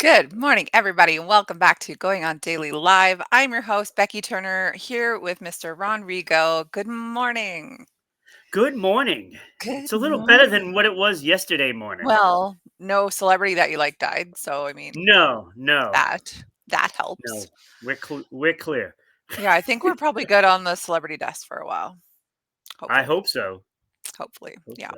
Good morning, everybody, and welcome back to Going on Daily Live. I'm your host, Becky Turner, here with Mr. Ron Rigo. Good morning. Good morning. It's Good a little better morning. than what it was yesterday morning. Well, no celebrity that you like died, so I mean No, no, that helps. no. We're clear. Yeah, I think we're probably good on the celebrity deaths for a while. I Hopefully. hope so. Hopefully. Hope Yeah.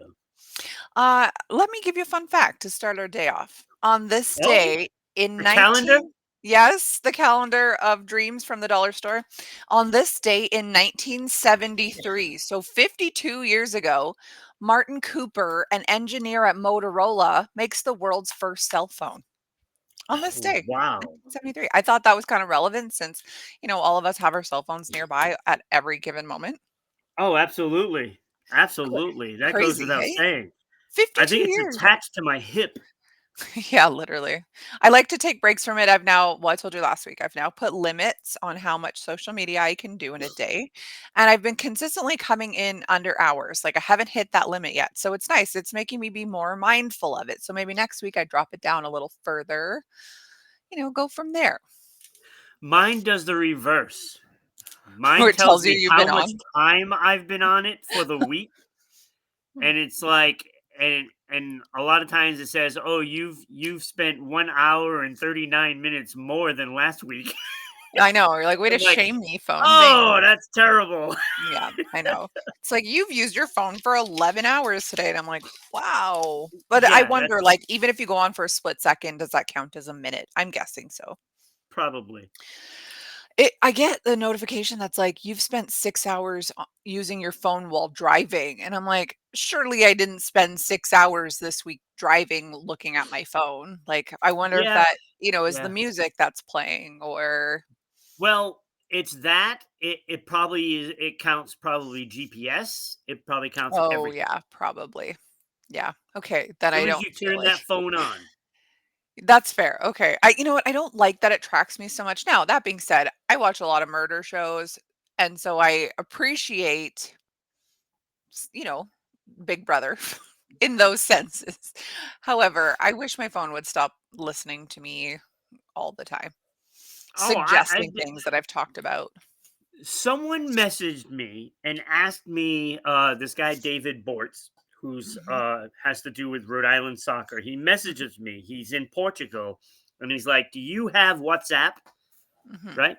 so. Let me give you a fun fact to start our day off. On this Oh, day in a calendar? 19 Yes, the calendar of dreams from the dollar store. On this day in 1973, so 52 years ago, Martin Cooper, an engineer at Motorola, makes the world's first cell phone. On this Oh, day, wow. 1973. I thought that was kind of relevant since, all of us have our cell phones nearby at every given moment. Oh, absolutely. Cra- Absolutely. That goes Crazy, without hey? saying. I 52 think it's years. attached to my hip. Yeah, literally. I like to take breaks from it. I told you last week, I've now put limits on how much social media I can do in a day. And I've been consistently coming in under hours. Like I haven't hit that limit yet. So it's nice. It's making me be more mindful of it. So maybe next week I drop it down a little further, go from there. Mine does the reverse. Mine Or it tells tells you me you've how been much on. time I've been on it for the week, and it's like and a lot of times it says, "Oh, you've spent 1 hour and 39 minutes more than last week." I know. You're like, way to I'm like, shame me, phone. Thanks. "Oh, that's terrible." Yeah, I know. It's like you've used your phone for 11 hours today. And I'm like, wow. But I Yeah, wonder, that's like, even if you go on for a split second, does that count as a minute? I'm guessing so. probably. I get the notification that's like, you've spent 6 hours using your phone while driving. And I'm like, surely I didn't spend 6 hours this week driving looking at my phone. Like, I wonder if Yeah, that, is the yeah. music that's playing or, Well, it's that. It probably is it counts probably GPS. It probably counts oh, everything. yeah, probably. Yeah. Okay. Then I Soon as don't you feel turn it. that phone on. That's fair, okay. You know what? I don't like that it tracks me so much. Now, that being said, I watch a lot of murder shows, and so I appreciate, Big Brother in those senses. However, I wish my phone would stop listening to me all the time, Oh, suggesting things that I've talked about. someone messaged me and asked me, this guy David Bortz, who's Mhm, has to do with Rhode Island soccer. He mhm, messages me. He's in Portugal, and he's like, "Do you have WhatsApp?" mhm. Right.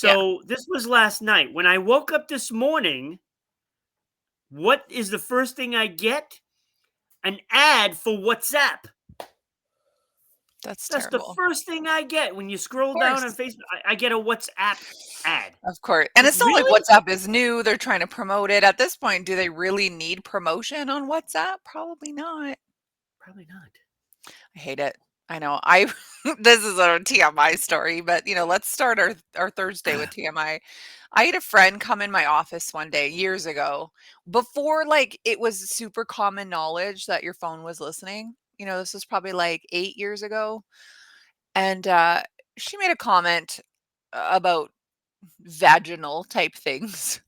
Yeah, So this was last night. When I woke up this morning, what is the first thing I get? An ad for WhatsApp. that's That's the terrible. first thing I get when you Of scroll down on course. Facebook. I get a WhatsApp ad. Of course, and Like, it's not like really? WhatsApp is new, they're trying to promote it. At this point, do they really need promotion on WhatsApp? Probably not. Probably not. I hate it. I know. I this is a TMI story, but, let's start our Thursday with TMI. I had a friend come in my office one day years ago, before, like, it was super common knowledge that your phone was listening. This was probably, like, 8 years ago, and, she made a comment about vaginal type things.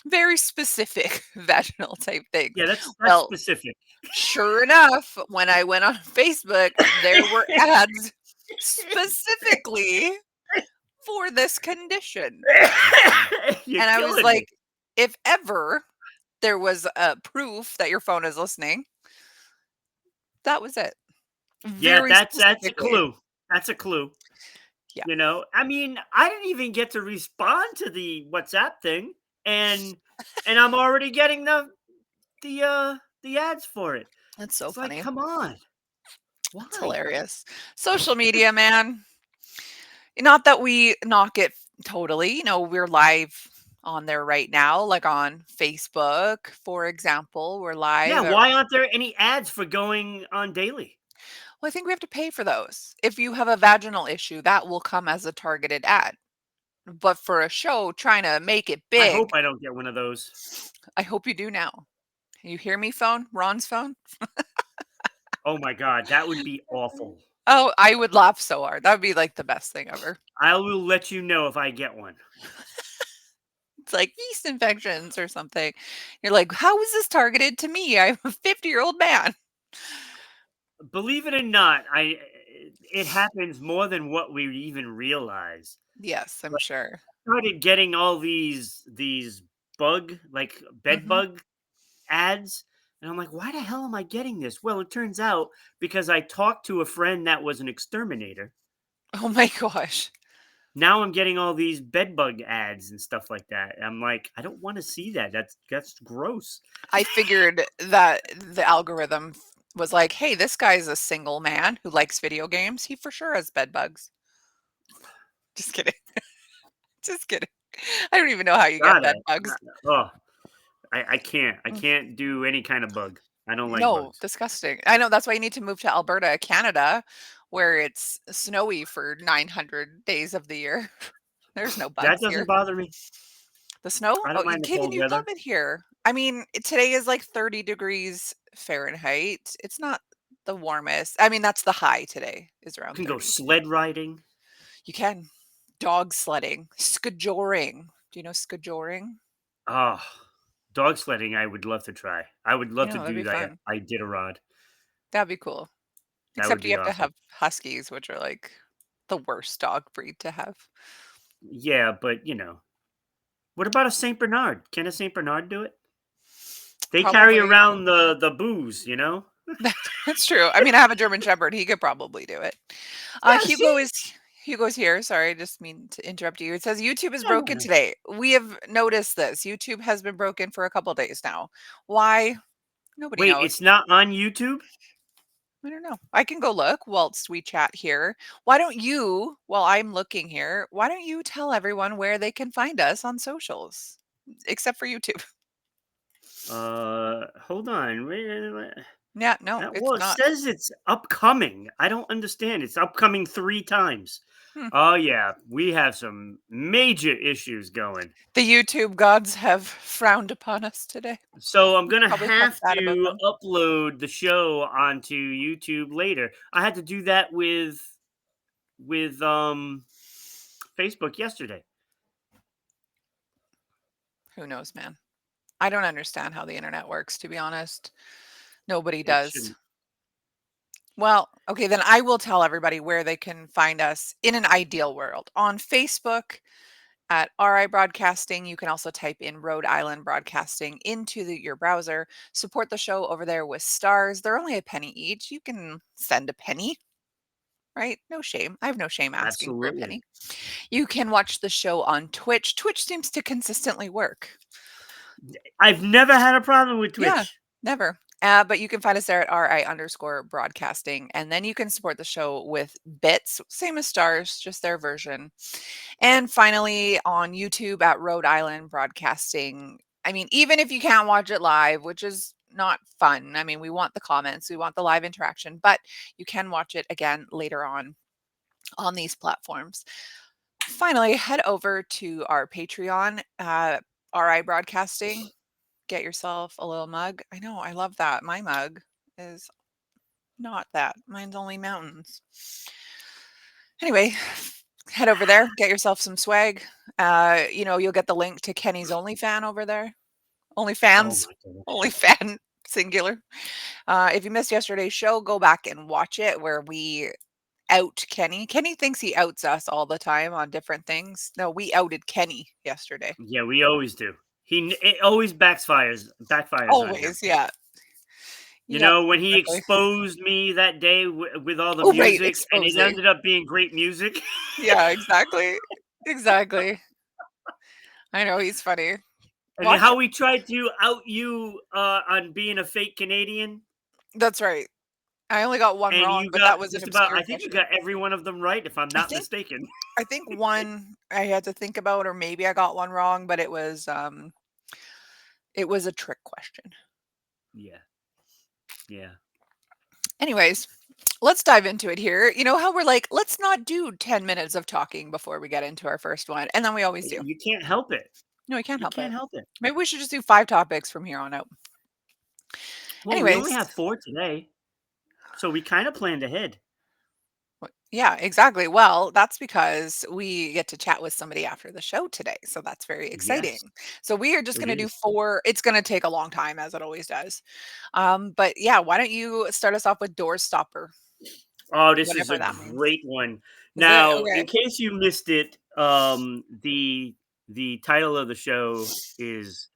Very specific vaginal type things. Yeah, that's Well, specific. sure enough, when I went on Facebook, there were ads specifically for this condition. You're And I was killing me. like, if ever there was a proof that your phone is listening, that was it. Yeah, Very that's a specifically. clue. That's a clue. Yeah. I mean, I didn't even get to respond to the WhatsApp thing, and I'm already getting the ads for it. That's so It's like, funny. come on, It's why? hilarious. Social media, man. Not that we knock it totally, we're live on there right now, like on Facebook, for example. We're Yeah, live. why aren't there any ads for going on daily? Well, I think we have to pay for those. If you have a vaginal issue, that will come as a targeted ad. But for a show trying to make it I hope big, I don't get one of those. I hope you do now. You hear me, phone? Ron's phone? Oh my god, that would be awful. Oh, I would laugh so hard. That would be like the best thing ever. I will let you know if I get one. It's like yeast infections or something. You're like, how is this targeted to me? I'm a 50-year-old man. Believe it or not, it happens more than what we even realize. Yes, I'm sure. Started getting all these bed Mhm. bug ads, and I'm like, "Why the hell am I getting this?" Well, it turns out because I talked to a friend that was an exterminator. Oh my gosh. Now I'm getting all these bed bug ads and stuff like that. I'm like, "I don't wanna see that. That's gross." I figured that the algorithm was like, "Hey, this guy's a single man who likes video games. He for sure has bed bugs." Just kidding. Just kidding. I don't even know how you get God, bed bugs. oh, I can't. I Mm. can't do any kind of bug. I don't like No, bugs. disgusting. I know that's why you need to move to Alberta, Canada, where it's snowy for 900 days of the year. There's no That bugs doesn't here. bother me. The snow? I Oh, don't mind the Kevin, cold you'd love weather. it here. I mean, today is like 30 degrees Fahrenheit. It's not the warmest. I mean, that's the high today is around Can go 30. sled riding. You can. Dog sledding, skijoring. Do you know skijoring? Oh, dog sledding, I would love to try. I would love Yeah, to that'd do be that. fun. I did a rod. That'd be cool. That would Except you be have to awesome. have huskies, which are like the worst dog breed to have. Yeah, but what about a Saint Bernard? Can a Saint Bernard do it? They carry Probably. around the booze. That's true. I mean, I have a German Shepherd. He could probably do it. Yeah, see? Hugo's here. Sorry, I just mean to interrupt you. It says YouTube is broken Yeah. today. We have noticed this. YouTube has been broken for a couple days now. Why? Nobody Wait, knows. it's not on YouTube? I don't know. I can go look whilst we chat here. Why don't you, while I'm looking here, why don't you tell everyone where they can find us on socials? Except for YouTube. Hold on. Wait. Yeah, no, it's Well, it not. says it's upcoming. I don't understand. It's upcoming 3 times. Hmm. Oh, yeah. We have some major issues going. The YouTube gods have frowned upon us today. So I'm gonna Probably talk have bad about to them. upload the show onto YouTube later. I had to do that with Facebook yesterday. Who knows, man? I don't understand how the internet works, to be honest. Nobody It does. shouldn't. Well, okay, then I will tell everybody where they can find us in an ideal world. On Facebook at RI Broadcasting, you can also type in Rhode Island Broadcasting into your browser. Support the show over there with stars. They're only a penny each. You can send a penny, right? No shame. I have no shame asking for a Absolutely. penny. You can watch the show on Twitch. Twitch seems to consistently work. I've never had a problem with Yeah, Twitch. never. But you can find us there at RI_broadcasting. And then you can support the show with bits, same as stars, just their version. And finally, on YouTube at Rhode Island Broadcasting. I mean, even if you can't watch it live, which is not fun. I mean, we want the comments, we want the live interaction, but you can watch it again later on these platforms. Finally, head over to our Patreon, RI Broadcasting. Get yourself a little mug. I know, I love that. My mug is not that. Mine's only mountains. Anyway, head over there, get yourself some swag. You'll get the link to Kenny's OnlyFan over there. Oh OnlyFans, my gosh. OnlyFan singular. If you missed yesterday's show, go back and watch it where we out Kenny. Kenny thinks he outs us all the time on different things. No, we outed Kenny yesterday. Yeah, we always do. It always backfires on him. Always, yeah. You Yep, know, when he exactly. exposed me that day with all the Oh, right, music, and it exposing. ended up being great music. Yeah, exactly. Exactly. I know he's funny. And then Watch how we tried to out you on being a fake Canadian, That's right. I only got one and wrong, you but got that was an just about. obscure I think you question. got every one of them right, if I'm I not think mistaken. I think one I had to think about or maybe I got one wrong, but it was a trick question. Yeah, yeah. Anyways, let's dive into it here. You know how we're like, let's not do 10 minutes of talking before we get into our first one, and then we always do. You can't help it. No, we can't You help can't it. help it. Maybe we should just do 5 topics from here on out. Well, we only Anyways, have 4 today, so we kind of planned ahead. yeah, exactly. Well, that's because we get to chat with somebody after the show today. So that's very exciting. Yes, So we are just it going to do is. 4. It's going to take a long time, as it always does. But yeah, why don't you start us off with door stopper? Oh, this is whatever a that means. great one. Is it? Now, in Okay. case you missed it, the title of the show is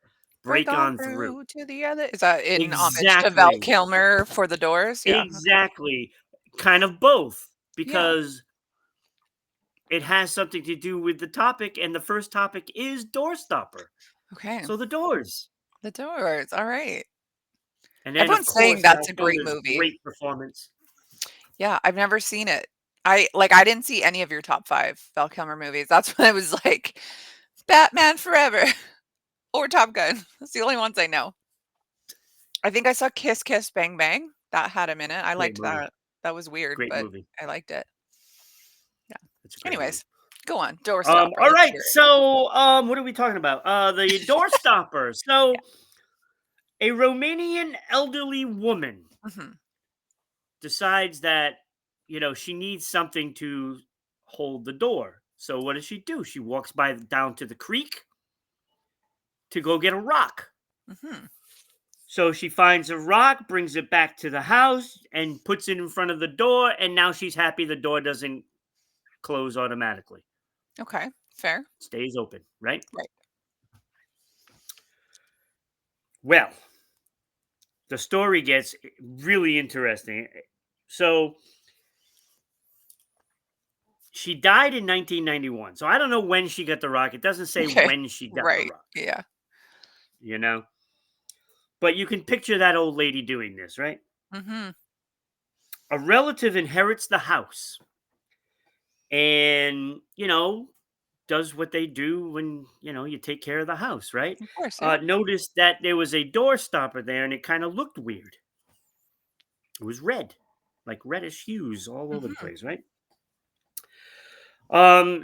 Break "Break on On Through." through to the other. Is that in homage to Val Exactly, Kilmer for The Doors? Yeah. Okay. exactly. Kind of both, Yeah. because it has something to do with the topic, and the first topic is doorstopper. Okay. So the doors, The Doors. All right. and then of Everyone's saying course that's Val a great Kilmer's movie. great performance. Yeah, I've never seen it. I didn't see any of your top 5 Val Kilmer movies. That's when I was like, Batman Forever or Top Gun. That's the only ones I know. I think I saw Kiss Kiss Bang Bang. That had him in it. I Great liked movie, that. That was weird, great but movie. I liked it. Yeah. It's a great movie. Anyways, go on. Doorstopper. All Let's right. hear it. So, what are we talking about? The door stopper. Yeah. So, a Romanian elderly woman Mhm. decides that she needs something to hold the door. So, what does she do? She walks down to the creek to go get a rock. Mhm. So she finds a rock, brings it back to the house, and puts it in front of the door. And now she's happy the door doesn't close automatically; Okay. Fair. it stays open. Right. Right. Well, the story gets really interesting. So she died in 1991. So I don't know when she got the rock. It doesn't say Okay. when she got the Right. rock, Yeah. you know? But you can picture that old lady doing this, right? Mhm. A relative inherits the house and, does what they do when, you take care of the house, right? Of course, yeah. Noticed that there was a door stopper there and it kind of looked weird. It was red, like reddish hues all over the Mhm. place, right?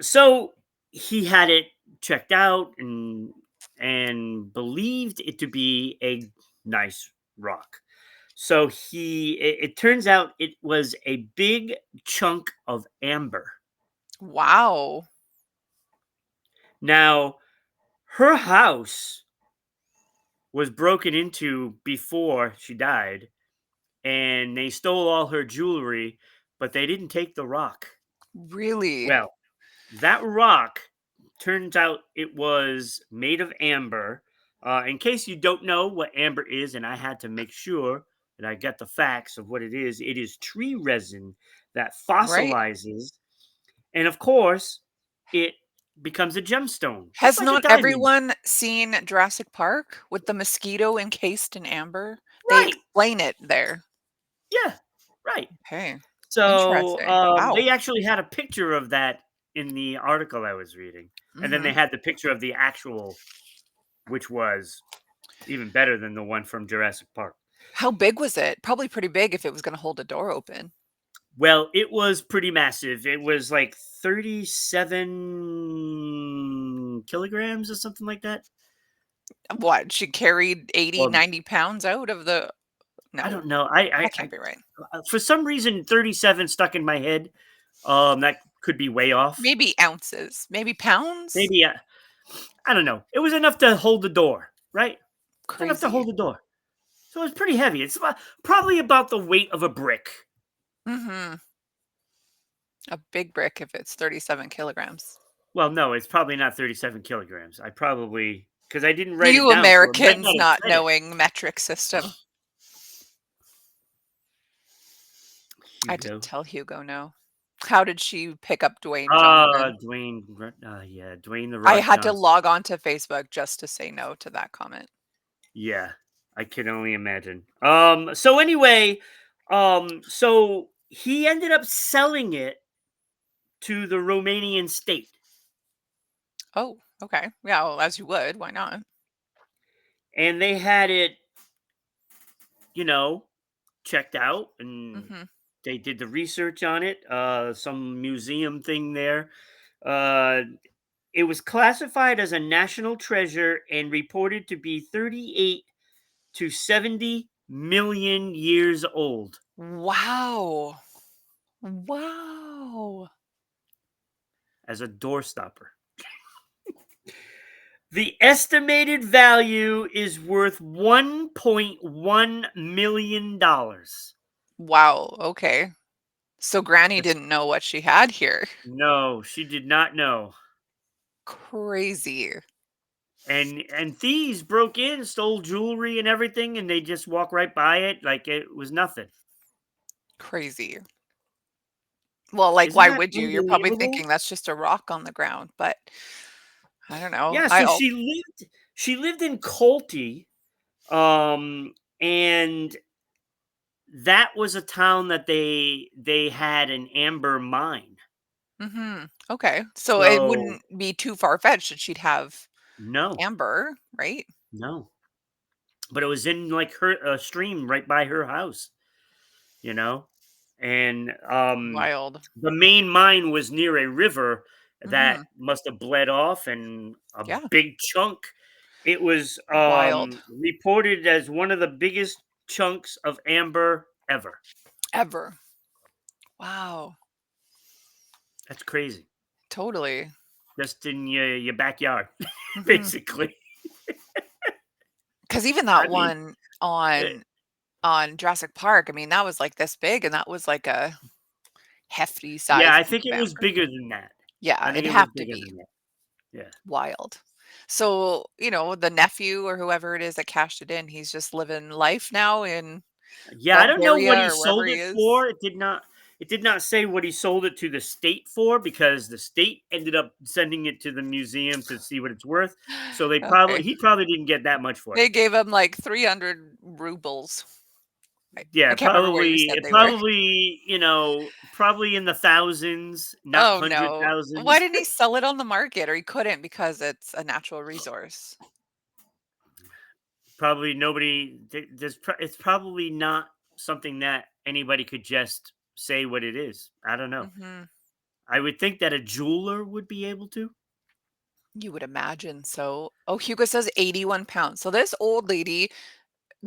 So he had it checked out and believed it to be a nice rock. So it turns out it was a big chunk of amber. Wow. Now, her house was broken into before she died, and they stole all her jewelry, but they didn't take the rock. Really? Well, that rock turns out it was made of amber. In case you don't know what amber is, and I had to make sure that I got the facts of what it is tree resin that Right. fossilizes, and of course, it becomes a gemstone, just Has like a not diamond. everyone seen Jurassic Park with the mosquito encased in amber? They Right. explain it there. Yeah. Right. Okay. So Interesting. Wow. they actually had a picture of that in the article I was reading, and then they Mhm. had the picture of the actual, which was even better than the one from Jurassic Park. How big was it? Probably pretty big if it was gonna hold a door open. Well, it was pretty massive. It was like 37 kilograms or something like that. What, she carried 80, Or 90 pounds out of the I no, don't know. that can't be right. For some reason, 37 stuck in my head. That could be way off. Maybe ounces, maybe pounds? Maybe I don't know. It was enough to hold the door, right? It's enough to Crazy. hold the door. So it's pretty heavy. It's probably about the weight of a brick. Mhm. A big brick if it's 37 kilograms. Well, no, it's probably not 37 kilograms. I probably, because I didn't write it You down, so it might Americans not have not said it. knowing metric system. I had to Hugo. tell Hugo no. How did she pick up Dwayne Johnson? Yeah, Dwayne the I Rock had to Johnson. log on to Facebook just to say no to that comment. Yeah, I can only imagine. So anyway, so he ended up selling it to the Romanian state, Oh, okay. Yeah, well, as you would, why not? and they had it, you know, checked out, and Mhm. they did the research on it. Some museum thing there. Uh, it was classified as a national treasure and reported to be 38 to 70 million years old Wow. Wow. as a doorstopper. The estimated value is worth $1.1 million. Wow, okay. So Granny That's didn't know what she had here. no, she did not know. Crazy. And thieves broke in, stole jewelry and everything, and they just walk right by it like it was nothing. Crazy. Well, like, Isn't why that would you? You're probably unbelievable? thinking that's just a rock on the ground, but I don't know. Yeah, so she lived in Colty, and that was a town that they had an amber mine. Mhm. Okay. So it So wouldn't be too far-fetched that she'd have no, amber, right? no, but it was in like her a stream right by her house, you know, and Wild. the main mine was near a river that Mhm. must have bled off, and a Yeah. big chunk. It was Wild. reported as one of the biggest chunks of amber ever. Ever. Wow. That's crazy. Totally. Just in your backyard, Mhm. basically. 'Cause even I that mean, one eh, on Jurassic Park, I mean, that was, like, this big, and that was, like, a hefty yeah, size I piece think of it was amber. bigger than that. I Yeah, think it'd it was have to bigger be. than that. Yeah. Wild. So, the nephew or whoever it is that cashed it in, he's just living life now in Yeah, I don't know what Bulgaria he or wherever sold he it is? for. It did not say what he sold it to the state for, because the state ended up sending it to the museum to see what it's worth. So Okay. he probably didn't get that much for it. They gave him, like, 300 rubles. I Yeah, can't remember what you said they were. probably in the thousands, not Oh, hundred no. Why thousands. didn't he sell it on the market? Or he couldn't because it's a natural resource? Probably nobody. It's probably not something that anybody could just say what it is. I don't know. Mhm. I would think that a jeweler would be able to. You would imagine so. Oh, Hugo says 81 pounds. So this old lady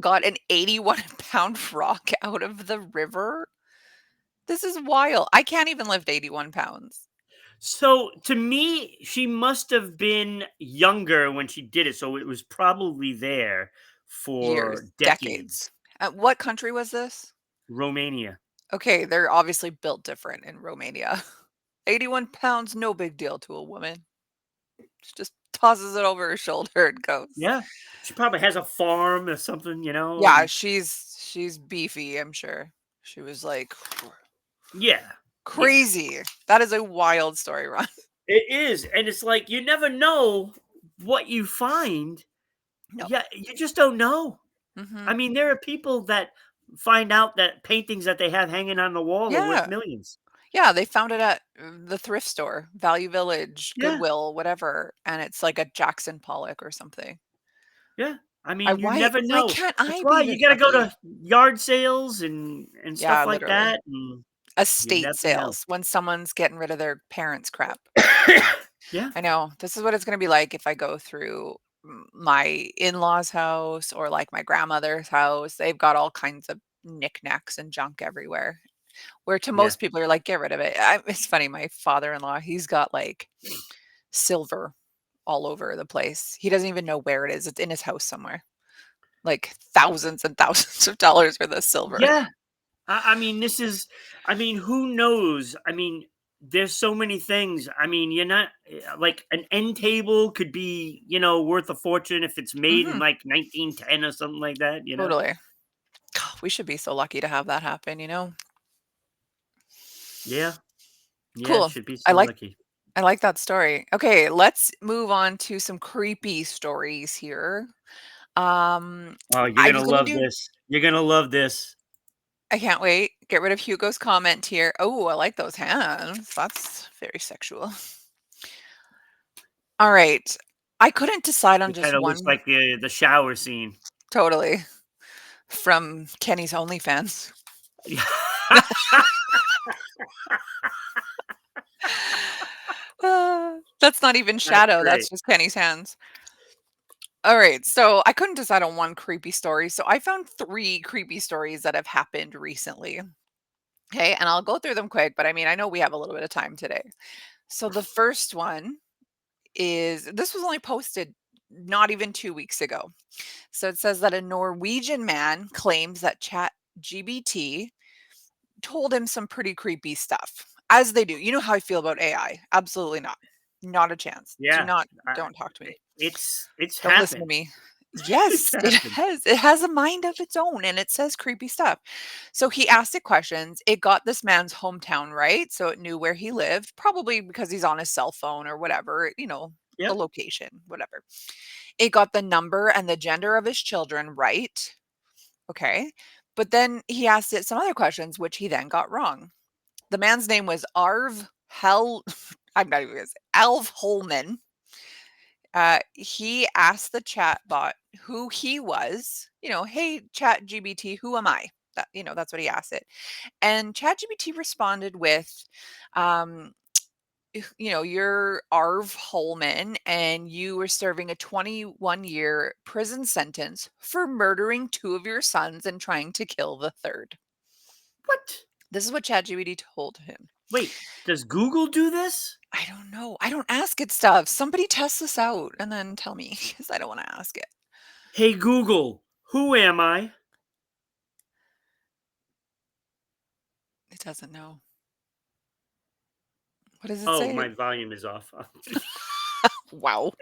got an 81-pound rock out of the river? This is wild. I can't even lift 81 pounds. So to me, she must have been younger when she did it. So it was probably there Years, for decades. decades. What country was this? Romania. Okay, they're obviously built different in Romania. 81 pounds, no big deal to a woman. She just tosses it over her shoulder and goes. Yeah. She probably has a farm or something. Yeah, And she's beefy, I'm sure. She was like yeah. Yeah. crazy. That is a wild story, Ron. It is. And it's like you never know what you find. No. Yeah, you just don't know. I Mhm. mean, there are people that find out that paintings that they have hanging on the wall are worth Yeah. millions. Yeah, they found it at the thrift store, Value Village, Yeah. Goodwill, whatever, and it's like a Jackson Pollock or something. Yeah. I I mean, you why never why know. can't That's I why be you this gotta go lucky? to yard sales and Yeah, stuff like literally. that, and you Estate never know. sales when someone's getting rid of their parents' crap. Yeah, I know. This is what it's gonna be like if I go through my in-laws' house or like my grandmother's house. They've got all kinds of knickknacks and junk everywhere. Where to yeah, most people, you're like, get rid of it. It's funny. My father-in-law, he's got like silver all over the place. He doesn't even know where it is. It's in his house somewhere. Like thousands and thousands of dollars worth of silver. yeah. I mean, who knows? I mean, there's so many things. I mean, you're not like an end table could be, worth a fortune if it's made in Mhm. like 1910 or something like that. Totally. God, we should be so lucky to have that happen. Yeah, yeah, Cool. should be I so like lucky. I like that story. Okay, let's move on to some creepy stories here. Oh, you're I gonna was gonna love do this. You're gonna love this. I can't wait. Get rid of Hugo's comment here. Oh, I like those hands. That's very sexual. All right. I couldn't decide on It just kind of looks one. like the shower scene. Totally. From Kenny's OnlyFans. That's not even That's shadow, that's great. just Kenny's hands. All right, so I couldn't decide on one creepy story, so I found 3 creepy stories that have happened recently. Okay, and I'll go through them quick, but I mean, I know we have a little bit of time today. So the first one is this was only posted not even 2 weeks ago. So it says that a Norwegian man claims that ChatGPT told him some pretty creepy stuff, as they do. You know how I feel about AI. Absolutely not. Not a chance. Do Yeah, not I, don't talk to me. it's Don't listen to happened. me. It's Yes, it happened. has. It has a mind of its own and it says creepy stuff. So he asked it questions. It got this man's hometown right. So it knew where he lived, probably because he's on his cell phone or whatever, the Yep. location, whatever. It got the number and the gender of his children right. Okay. But then he asked it some other questions, which he then got wrong. The man's name was Arv Hell. I'm not even gonna say Alv Holman. He asked the chat bot who he was. Hey, Chat GBT, who am I? That's what he asked it. And Chat GBT responded with, um, you're Arv Holman and you were serving a 21-year prison sentence for murdering two of your sons and trying to kill the third. What? This is what ChatGPT told him. Wait, does Google do this? I don't know. I don't ask it stuff. Somebody test this out and then tell me because I don't want to ask it. Hey Google, who am I? It doesn't know. What does it Oh, say? my volume is off. Wow.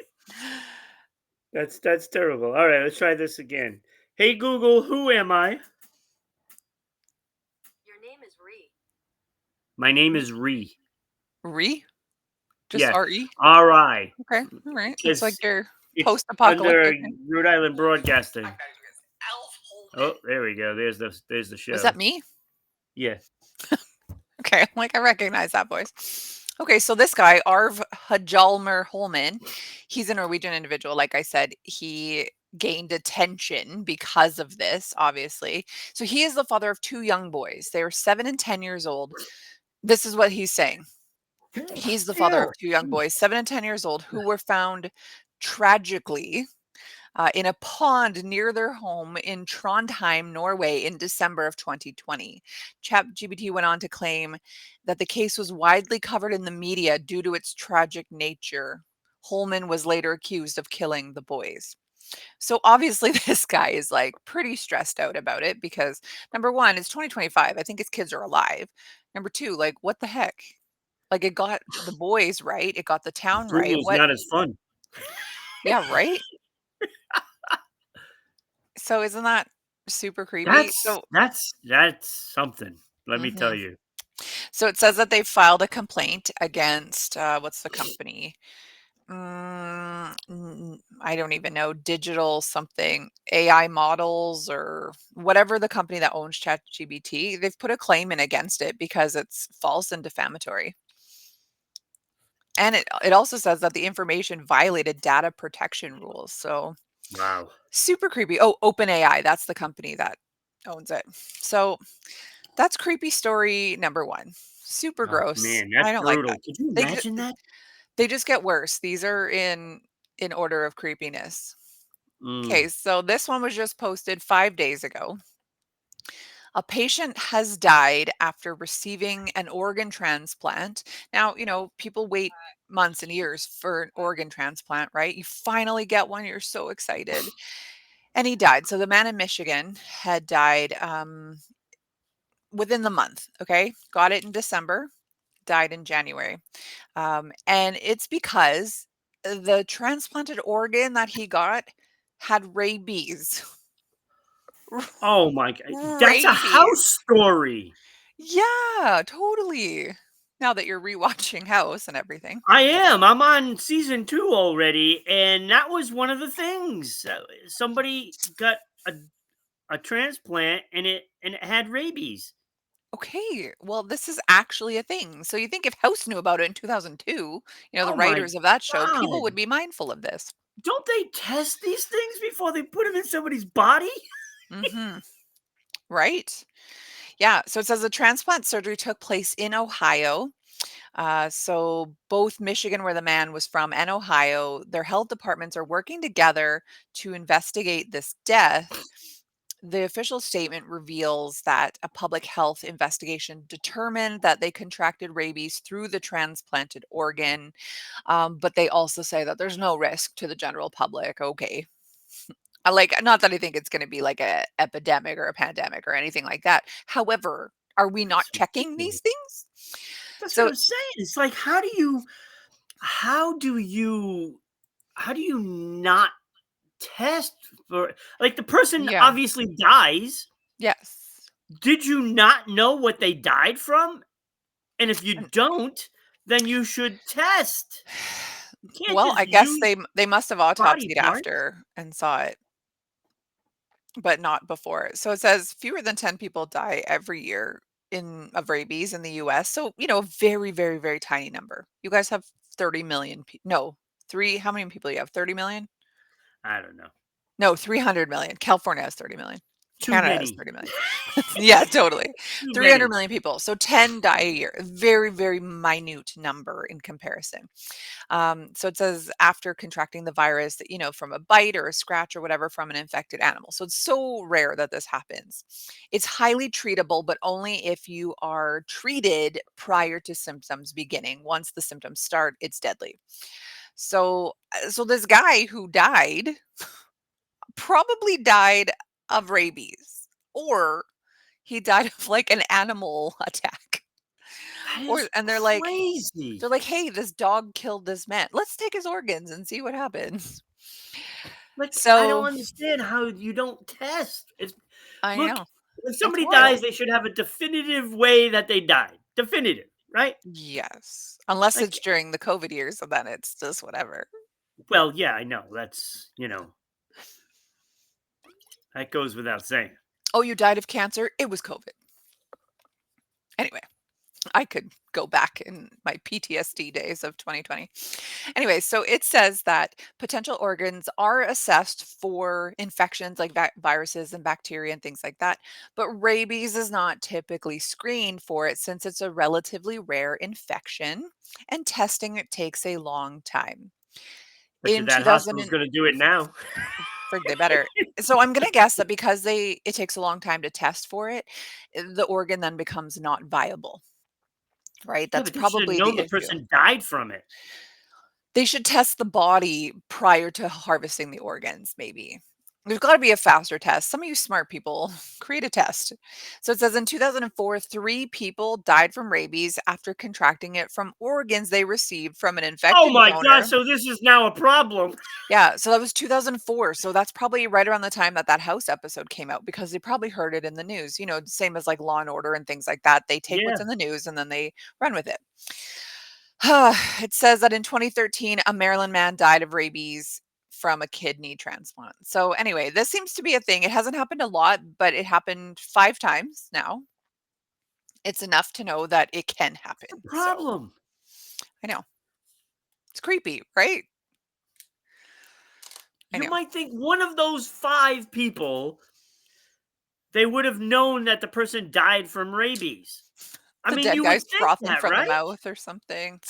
That's terrible. All right, let's try this again. Hey Google, who am I? My name is Ree. Re? Just Yeah, RE? R-I. Okay. All right. It's like It's your it's under post-apocalyptic thing. Rhode Island Broadcasting. Alf Oh, Holman. there we go. There's the Was that show. me? Yeah. Okay. I'm like, I recognize that voice. Okay. So this guy, Arv Hajalmer Holman, he's a Norwegian individual. Like I said, he gained attention because of this, obviously. So he is the father of two young boys. They were 7 and 10 years old. This is what he's saying. He's the father of Ew. two young Jeez. boys, 7 and 10 years old, who were found tragically in a pond near their home in Trondheim, Norway, in December of 2020. ChatGPT went on to claim that the case was widely covered in the media due to its tragic nature. Holman was later accused of killing the boys. So obviously, this guy is like pretty stressed out about it because number one, it's 2025. I think his kids are alive. Number two, like, what the heck? Like, it got the boys right. It got the town right. Google's What? not as fun. Yeah, right. So isn't that super creepy? That's that's something. Let me tell Mhm. you. So it says that they filed a complaint against what's the company? I don't even know. Digital something AI models or whatever the company that owns ChatGPT. They've put a claim in against it because it's false and defamatory. And it also says that the information violated data protection rules. So Wow. super creepy. Oh, OpenAI, that's the company that owns it. So that's creepy story number 1. Super Oh gross. man, I that's don't like brutal. that. Could you They ju imagine that? they just get worse. These are in order of creepiness. Mm. Okay, so this one was just posted 5 days ago. A patient has died after receiving an organ transplant. Now, people wait months and years for an organ transplant, right? You finally get one, you're so excited. And he died. So the man in Michigan had died within the month. Okay. Got it in December, died in January. And it's because the transplanted organ that he got had rabies. Oh my god. That's a Rabies. house story. Yeah, totally. Now that you're rewatching House and everything. I am. I'm on season 2 already, and that was one of the things. Somebody got a, a transplant and it had rabies. Okay, well, this is actually a thing. So you think if House knew about it in 2002, the Oh my writers of that show, people god. would be mindful of this. Don't they test these things before they put them in somebody's body? Hmm. Right? Yeah. So it says the transplant surgery took place in Ohio. So both Michigan, where the man was from, and Ohio, their health departments are working together to investigate this death. The official statement reveals that a public health investigation determined that they contracted rabies through the transplanted organ. But they also say that there's no risk to the general public. Okay. Not that I think it's going to be like a epidemic or a pandemic or anything like that. However, Are we not It's checking these ridiculous. things? That's what So I'm saying. It's like, how do you how do you not test for, like, the person yeah. obviously dies. Yes. Did you not know what they died from? And if you And don't, then you should test. You can't well, just I guess use they must have body autopsied parts. after and saw it, but not before. So it says fewer than 10 people die every year in of rabies in the US. So, a very, very, very tiny number. You guys have 30 million no, 3 how many people you have? 30 million? I don't know. No, 300 million. California has 30 million. Too Canada has many. 30 million. Yeah, totally. Too 300 many. million people. So 10 die a year. A very, very minute number in comparison. So it says after contracting the virus, from a bite or a scratch or whatever from an infected animal. So it's so rare that this happens. It's highly treatable, but only if you are treated prior to symptoms beginning. Once the symptoms start, it's deadly. So this guy who died probably died of rabies, or he died of like an animal attack. That Or is and crazy. they're like, "Hey, this dog killed this man. Let's take his organs and see what happens." Like, I don't So, understand how you don't test. It's I look, know. when It's somebody dies, wild. they should have a definitive way that they died. Definitive, right? Yes. Unless Like, it's during the COVID years, so then it's just whatever. well, yeah, I know. That goes without saying. "Oh, you died of cancer? It was COVID." Anyway, I could go back in my PTSD days of 2020. Anyway, so it says that potential organs are assessed for infections like viruses and bacteria and things like that, but rabies is not typically screened for it since it's a relatively rare infection and testing it takes a long time. Bet you In that 2000 hospital's and gonna do it now. frig they better. So I'm going to guess that because it takes a long time to test for it, the organ then becomes not viable, right? Yeah, That's but they should have probably known the the issue. person died from it. They should test the body prior to harvesting the organs, maybe. There's gotta be a faster test. Some of you smart people, create a test. So it says in 2004, 3 people died from rabies after contracting it from organs they received from an Oh infected my gosh, donor. so this is now a problem. Yeah, so that was 2004. So that's probably right around the time that that House episode came out because they probably heard it in the news. Same as like Law and Order and things like that. They take what's Yeah. in the news and then they run with it. It says that in 2013, a Maryland man died of rabies from a kidney transplant. So, anyway, this seems to be a thing. It hasn't happened a lot, but it happened 5 times now. It's enough to know that it can The happen. So, problem. I know. It's creepy, right? I You know. might think one of those 5 people, they would have known that the person died from rabies. I The mean, dead you would guy's think frothing that, from the right? mouth or something.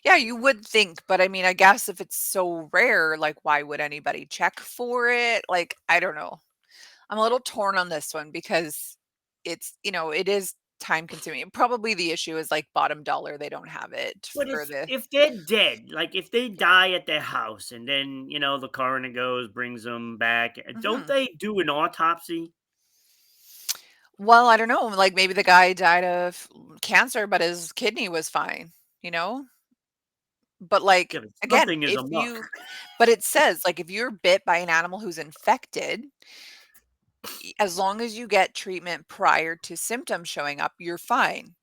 Yeah, you would think, but I mean, I guess if it's so rare, like, why would anybody check for it? Like, I don't know. I'm a little torn on this one because it is time consuming. Probably the issue is like bottom dollar, they don't have it But for the if they're dead, like if they die at their house and then, the coroner goes, brings them back, don't Mhm. they do an autopsy? Well, I don't know, like maybe the guy died of cancer, but his kidney was fine, you know? But like Yeah, but again, something is amok. but it says like if you're bit by an animal who's infected, as long as you get treatment prior to symptoms showing up, you're fine.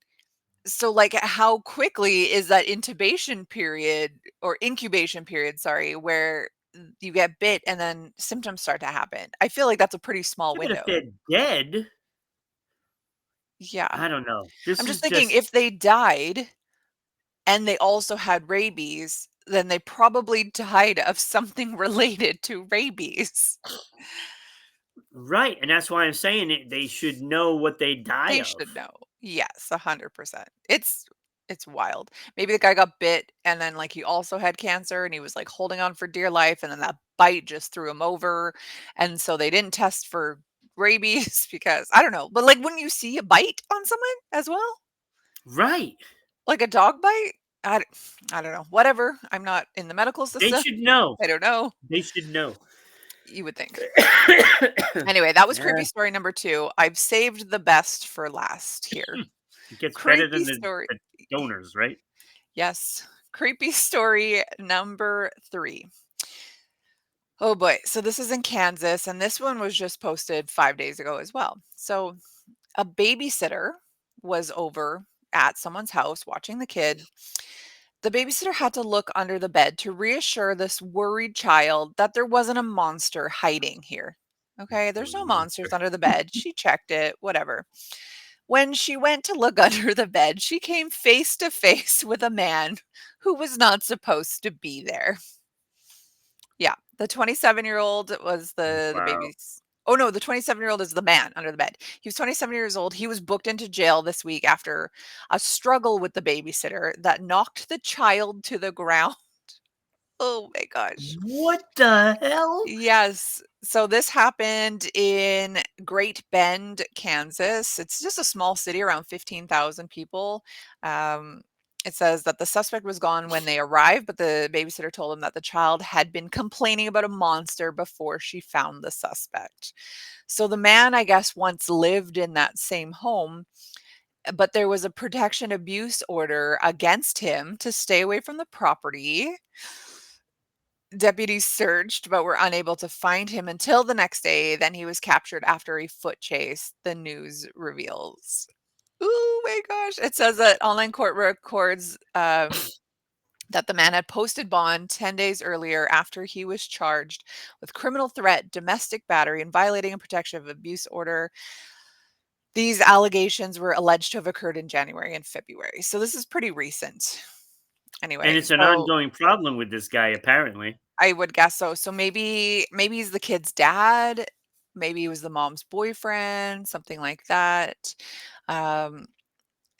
So, like, how quickly is that intubation period or incubation period, sorry, where you get bit and then symptoms start to happen? I feel like that's a pretty small Yeah, but if window. they're dead, Yeah. I don't know. I'm This just is thinking just if they died and they also had rabies, then they probably died of something related to rabies. right, and that's why I'm saying it. They should know what they die They of. should know. Yes, 100%. It's wild. Maybe the guy got bit and then, like, he also had cancer and he was, like, holding on for dear life, and then that bite just threw him over, and so they didn't test for rabies because I don't know, but, like, wouldn't you see a bite on someone as well? Right. Like a dog bite? I don't know. Whatever. I'm not in the medical They system. should know. I don't know. They should know. You would think. Anyway, that was Yeah, creepy story number 2. I've saved the best for last here. it gets better Creepy than story. the donors, right? Yes. Creepy story number 3. Oh boy. So this is in Kansas, and this one was just posted 5 days ago as well. So a babysitter was over at someone's house watching the kid. The babysitter had to look under the bed to reassure this worried child that there wasn't a monster hiding here. Okay, Poor there's no little monsters monster. under the bed. She checked it, whatever. When she went to look under the bed, she came face to face with a man who was not supposed to be there. Yeah, the 27-year-old was the Wow. baby's. Oh no, the 27-year-old is the man under the bed. He was 27 years old. He was booked into jail this week after a struggle with the babysitter that knocked the child to the ground. Oh my gosh. What the hell? Yes. So this happened in Great Bend, Kansas. It's just a small city, around 15,000 people. Um, it says that the suspect was gone when they arrived, but the babysitter told him that the child had been complaining about a monster before she found the suspect. So the man, I guess, once lived in that same home, but there was a protection abuse order against him to stay away from the property. Deputies searched but were unable to find him until the next day. Then he was captured after a foot chase, the news reveals. Oh my gosh. It says that online court records that the man had posted bond 10 days earlier after he was charged with criminal threat, domestic battery, and violating a protection of abuse order. These allegations were alleged to have occurred in January and February. So this is pretty recent. And Anyway, it's an so ongoing problem with this guy, apparently. I would guess so. So maybe he's the kid's dad, maybe he was the mom's boyfriend, something like that. Um,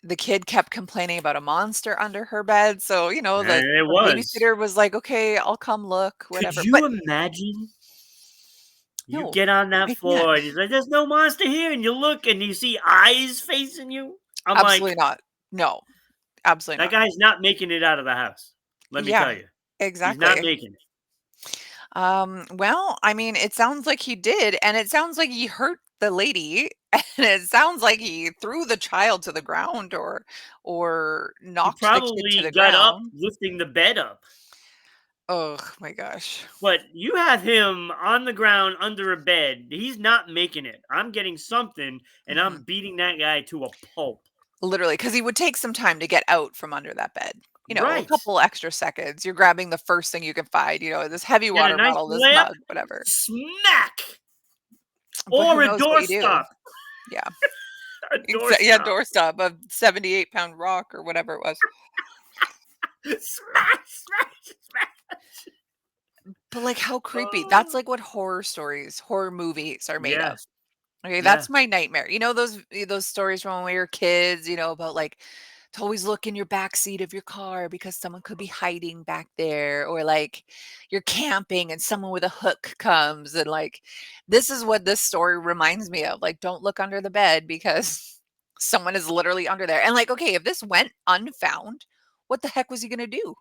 the kid kept complaining about a monster under her bed, so, And it the was. babysitter was like, "Okay, I'll come look," Could whatever, but you imagine? You no, get on that I can't. floor and he's like, "There's no monster here," and you look and you see eyes facing you. I'm Absolutely like, not. No, absolutely that not. guy's not making it out of the house. Let me Yeah, tell you. He's not exactly. making it. Well, I mean, it sounds like he did, and it sounds like he hurt the lady, and it sounds like he threw the child to the ground or He knocked the kid to probably the got up ground. lifting the bed up. Oh my gosh. But you have him on the ground under a bed. He's not making it. I'm getting something and Mhm. I'm beating that guy to a pulp. Literally, because he would take some time to get out from under that bed. A Right. couple extra seconds. You're grabbing the first thing you can find, this heavy Get a water nice bottle, this lamp, mug, whatever. smack, But who or a knows what you do? doorstop. Yeah. A Yeah, doorstop. doorstop, a 78-pound rock or whatever it was. Smash, smash, smash. But, like, how creepy. That's, Oh, like, what horror movies are made yeah, of. Okay, yeah. that's my nightmare. Those stories from when we were kids, about, like, to always look in your back seat of your car because someone could be hiding back there, or, like, you're camping and someone with a hook comes and, like, this is what this story reminds me of, like, don't look under the bed because someone is literally under there, and, like, okay, if this went unfound, what the heck was he gonna do?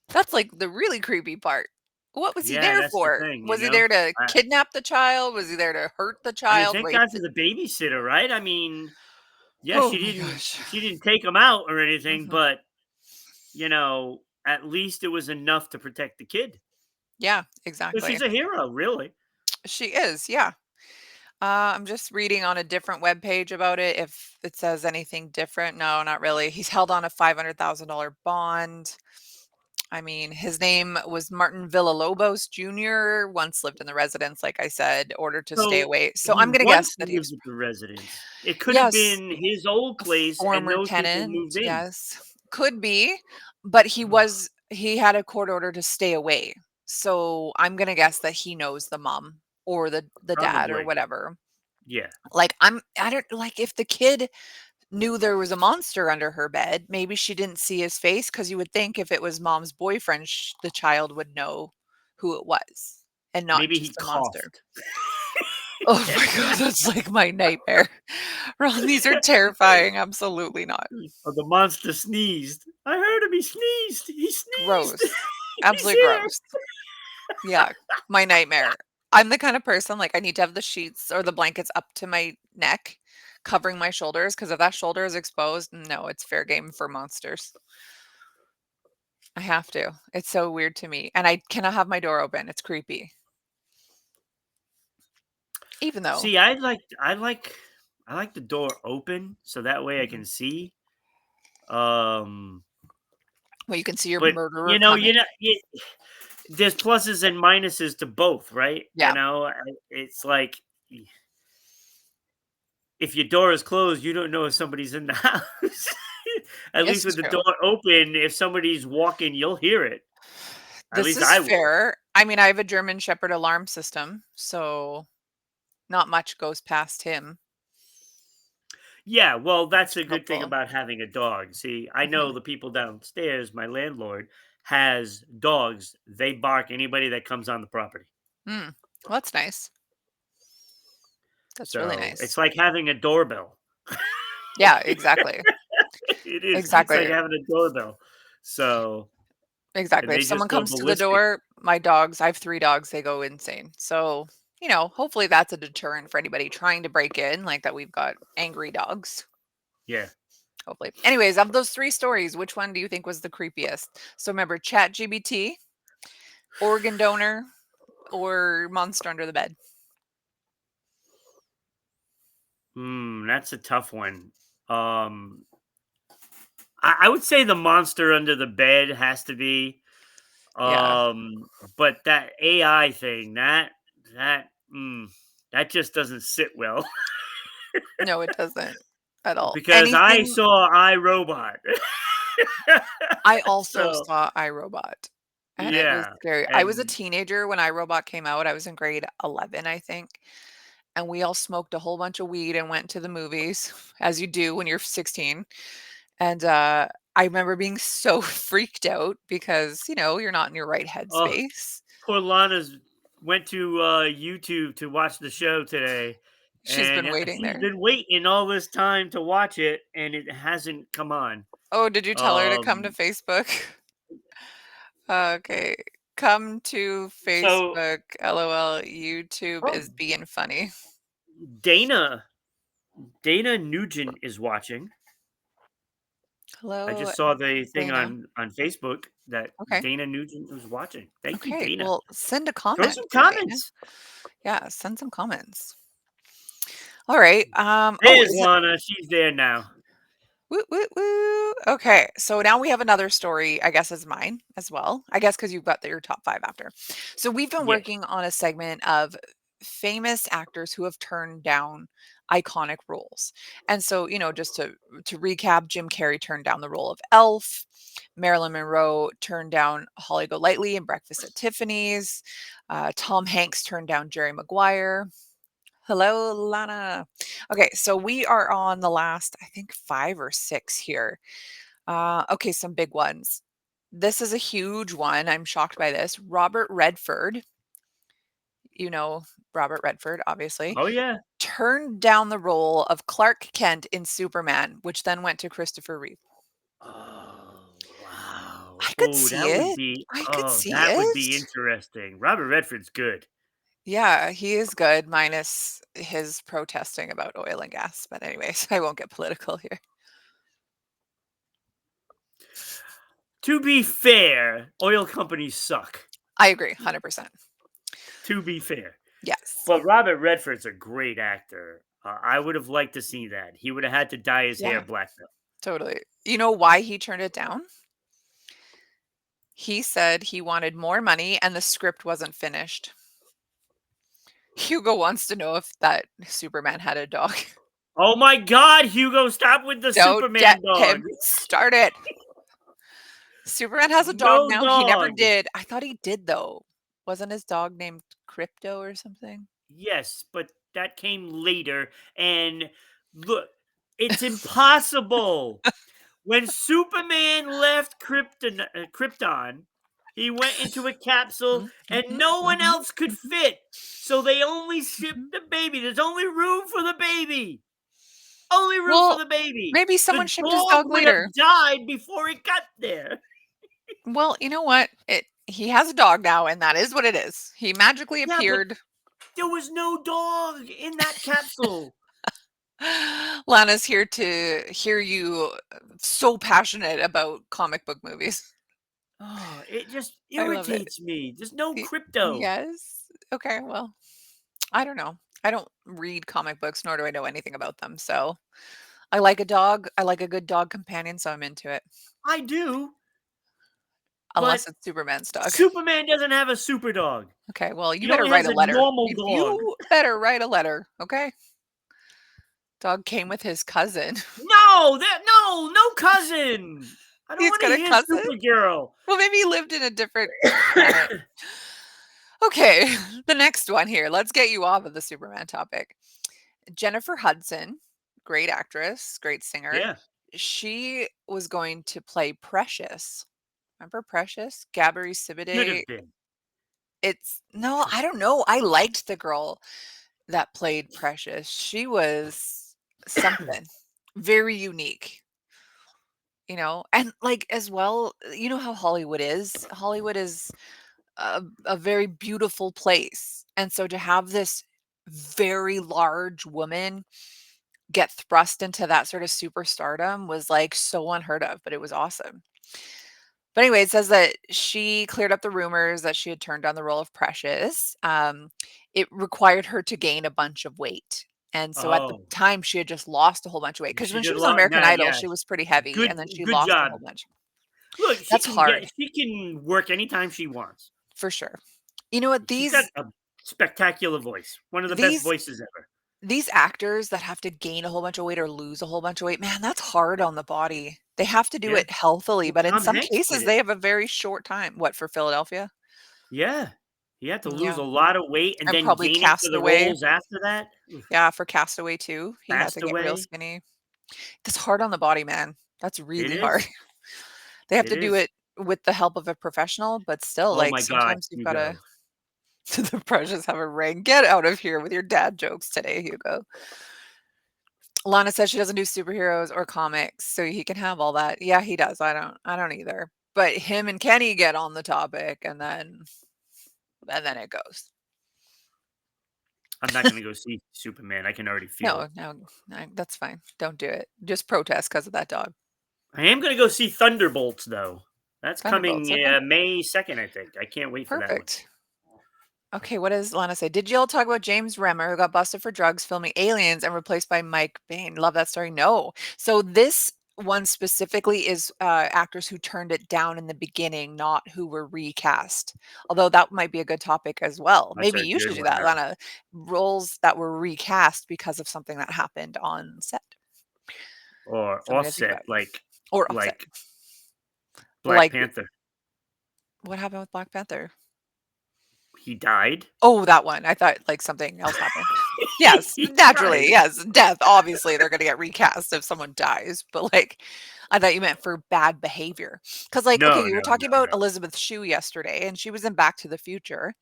That's, like, the really creepy part. What was he Yeah, there that's the for? thing, you Was he know? there to kidnap the child? Was he there to hurt the I mean, child, thank rape God for the. the babysitter, right? I mean, yeah, Oh my gosh. she didn't take him out or anything, Mhm. but at least it was enough to protect the kid. Yeah, So exactly. she's a hero, really. She is, yeah. I'm just reading on a different web page about it, if it says anything different. No, not really. He's held on a $500,000 bond. I mean, his name was Martin Villalobos Jr., once lived in the residence, like I said, ordered to stay So away. So he I'm gonna guess once that he lived was. at the residence. It could have Yes. been his old A place and former those people tenant, moved in. yes. Could be, but Oh, he had a court order to stay away. So, I'm gonna guess that he knows the mom or the dad or probably. whatever. Yeah. Like, I don't like, if the kid knew there was a monster under her bed, maybe she didn't see his face, because you would think if it was mom's boyfriend, the child would know who it was and not Maybe he just a monster. coughed. Oh my god, that's like my nightmare. Ron, these are terrifying. Absolutely not. Oh, the monster sneezed. I heard him. He sneezed. He sneezed. Gross. He's Absolutely here. gross. Yeah, my nightmare. I'm the kind of person, like, I need to have the sheets or the blankets up to my neck, covering my shoulders, because if that shoulder is exposed, no, it's fair game for monsters. I have to. It's so weird to me, and I cannot have my door open, it's creepy. Even though See, I like the door open so that way I mhm, can see. Um, well, you can see your but murderer you coming. know, there's pluses and minuses to both, right? Yeah, It's like if your door is closed, you don't know if somebody's in the house. At least this is with the true. door open, if somebody's walking, you'll hear it. At This least is I will. fair. I mean, I have a German Shepherd alarm system, so not much goes past him, Yeah, well, which that's is a good thing helpful. about having a dog. See, I know Mhm. the people downstairs, my landlord has dogs. They bark anybody that comes on the property. Mm. Well, that's nice. That's really So nice. it's like having a doorbell. Yeah, exactly. It is. It's like Exactly. having a doorbell. So, and Exactly. If they someone just go comes to the ballistic. door, my dogs, I have 3 dogs, they go insane. So, hopefully that's a deterrent for anybody trying to break in, like that we've got angry dogs, Yeah. hopefully. Anyways, of those 3 stories, which one do you think was the creepiest? So remember ChatGPT, organ donor, or monster under the bed? That's a tough one. Um, I would say the monster under the bed has to be. Yeah. But that AI thing, that that just doesn't sit well No, it doesn't at all. because I Anything saw iRobot. I also So saw iRobot, and it was yeah, scary. I was a and teenager when iRobot came out. I was in grade 11, I think, and we all smoked a whole bunch of weed and went to the movies, as you do when you're 16, and, I remember being so freaked out because, you're not in your right oh, headspace. poor Lana's went to YouTube to watch the show today, She's and been waiting she's there. been waiting all this time to watch it, and it hasn't come on. Oh, did you tell her to come to Um, Facebook? Okay. Come to so Facebook, LOL, YouTube oh, is being funny. Dana Dana Nugent is watching. I Hello, just saw the thing Dana. on Facebook that Okay. Dana Nugent was watching. Thank you, Okay, Dana. well, send a Throw comment some for Dana. comments. Yeah, send some comments. All right. Oh, There's Lana. She's there now. woo, woo, woo. Okay, so now we have another story, I guess, is mine as well. I guess because you've got your top five after. So we've been Yes. working on a segment of famous actors who have turned down iconic roles. And so, just to recap, Jim Carrey turned down the role of Elf. Marilyn Monroe turned down Holly Golightly in Breakfast at Tiffany's. Tom Hanks turned down Jerry Maguire. Hello, Lana. Okay, so we are on the last, I think, 5 or 6 here. Okay, some big ones. This is a huge one. I'm shocked by this. Robert Redford, you know Robert Redford, obviously, Oh yeah. turned down the role of Clark Kent in Superman, which then went to Christopher Reeve. Oh wow. I could Oh, see that would it. be. I could Oh, see that would be it. interesting. Robert Redford's good. Yeah, he is good, minus his protesting about oil and gas. But anyways, I won't get political here. To be fair, oil companies suck. I agree, 100%. To be fair, Yes. but Robert Redford's a great actor. I would have liked to see that. He would have had to dye his hair Yeah, black though. totally. You know why he turned it down? He said he wanted more money and the script wasn't finished. Hugo wants to know if that Superman had a dog. Oh my God, Hugo! Stop with the Don't get Superman dog. him started. Superman has a dog No now. He never dog. did. I thought he did though. Wasn't his dog named Crypto or something? Yes, but that came later. And look, it's impossible. When Superman left Krypton, he went into a capsule Mhm, and mhm, no one mhm, else could mhm, fit. So they only mhm. shipped the baby. There's only room for the baby. Only room for Well, the baby. maybe someone The shipped his dog dog would have later. died before it got there. Well, you know what? He has a dog now, and that is what it is. He magically Yeah, but appeared. there was no dog in that capsule. Lana's here to hear you so passionate about comic book movies. Oh, it just I love it. irritates me. There's no Y crypto. yes. Okay, well, I don't know. I don't read comic books, nor do I know anything about them, so I like a dog. I like a good dog companion, so I'm into it. I do, but Unless it's Superman's dog. Superman doesn't have a super dog. Okay, well, you He better only write has a a letter. normal dog. You better write a letter, okay? Dog came with his cousin. No cousin. I don't He's want to got a hear cousin? Supergirl. Well, maybe he lived in a different planet. Okay, the next one here. Let's get you off of the Superman topic. Jennifer Hudson, great actress, great singer. Yeah, She was going to play Precious. Remember Precious? Gabri should Sidibe. have been. It's no, I don't know. I liked the girl that played Precious. She was something very unique, and like as well, you know how Hollywood is? Hollywood is a very beautiful place. And so to have this very large woman get thrust into that sort of superstardom was like so unheard of, but it was awesome. But anyway, it says that she cleared up the rumors that she had turned down the role of Precious. It required her to gain a bunch of weight. And so at the Oh, time, she had just lost a whole bunch of weight because she when she did a was on lot. American Nah, Idol, yeah, she was pretty heavy good, and then she good lost a job. whole bunch. Look, That's hard she can work anytime she wants. for sure. You know what? She's got a spectacular voice. One of the best These voices ever. These actors that have to gain a whole bunch of weight or lose a whole bunch of weight, man, that's hard on the body. They have to do Yeah. it healthily, Well, but in Tom some Hanks did cases, it. they have a very short time. What, for Philadelphia? Yeah. He had to lose Yeah, a lot of weight and and then probably gain it for the Castaway. roles after that. Oof. Yeah, for Castaway too, he had to Passed get real away. skinny. That's hard on the body, man. That's It really hard. is. They have It to do is. it with the help of a professional, but still, Oh like, my god, sometimes you've gotta Hugo. the pressures have a ring. Get out of here with your dad jokes today, Hugo. Lana says she doesn't do superheroes or comics, so he can have all that. Yeah, he does. I don't either. But him and Kenny get on the topic and then it goes. I'm not gonna go see Superman. I can already feel No, it. no, no, that's fine. Don't do it. Just protest because of that dog. I am gonna go see Thunderbolts though. That's coming Thunderbolts. Okay. May 2nd, I think. I can't wait for that one. Perfect. Okay, what does Lana say? Did y'all talk about James Remmer who got busted for drugs filming Aliens and replaced by Mike Bain? Love that story. No. So this one specifically is actors who turned it down in the beginning, not who were recast. Although that might be a good topic as well. That's Maybe a you good should do one. that, Lana. Roles that were recast because of something that happened on set. Or Something to think Offset, about. Or offset. like Black Like Panther. what happened with Black Panther? He died. Oh, that one. I thought like something else happened. Yes, He naturally, died. yes, death, obviously, they're gonna get recast if someone dies, but, like, I thought you meant for bad behavior. Because like, okay, No, we no, were talking no, about no. Elizabeth Shue yesterday, and she was in Back to the Future.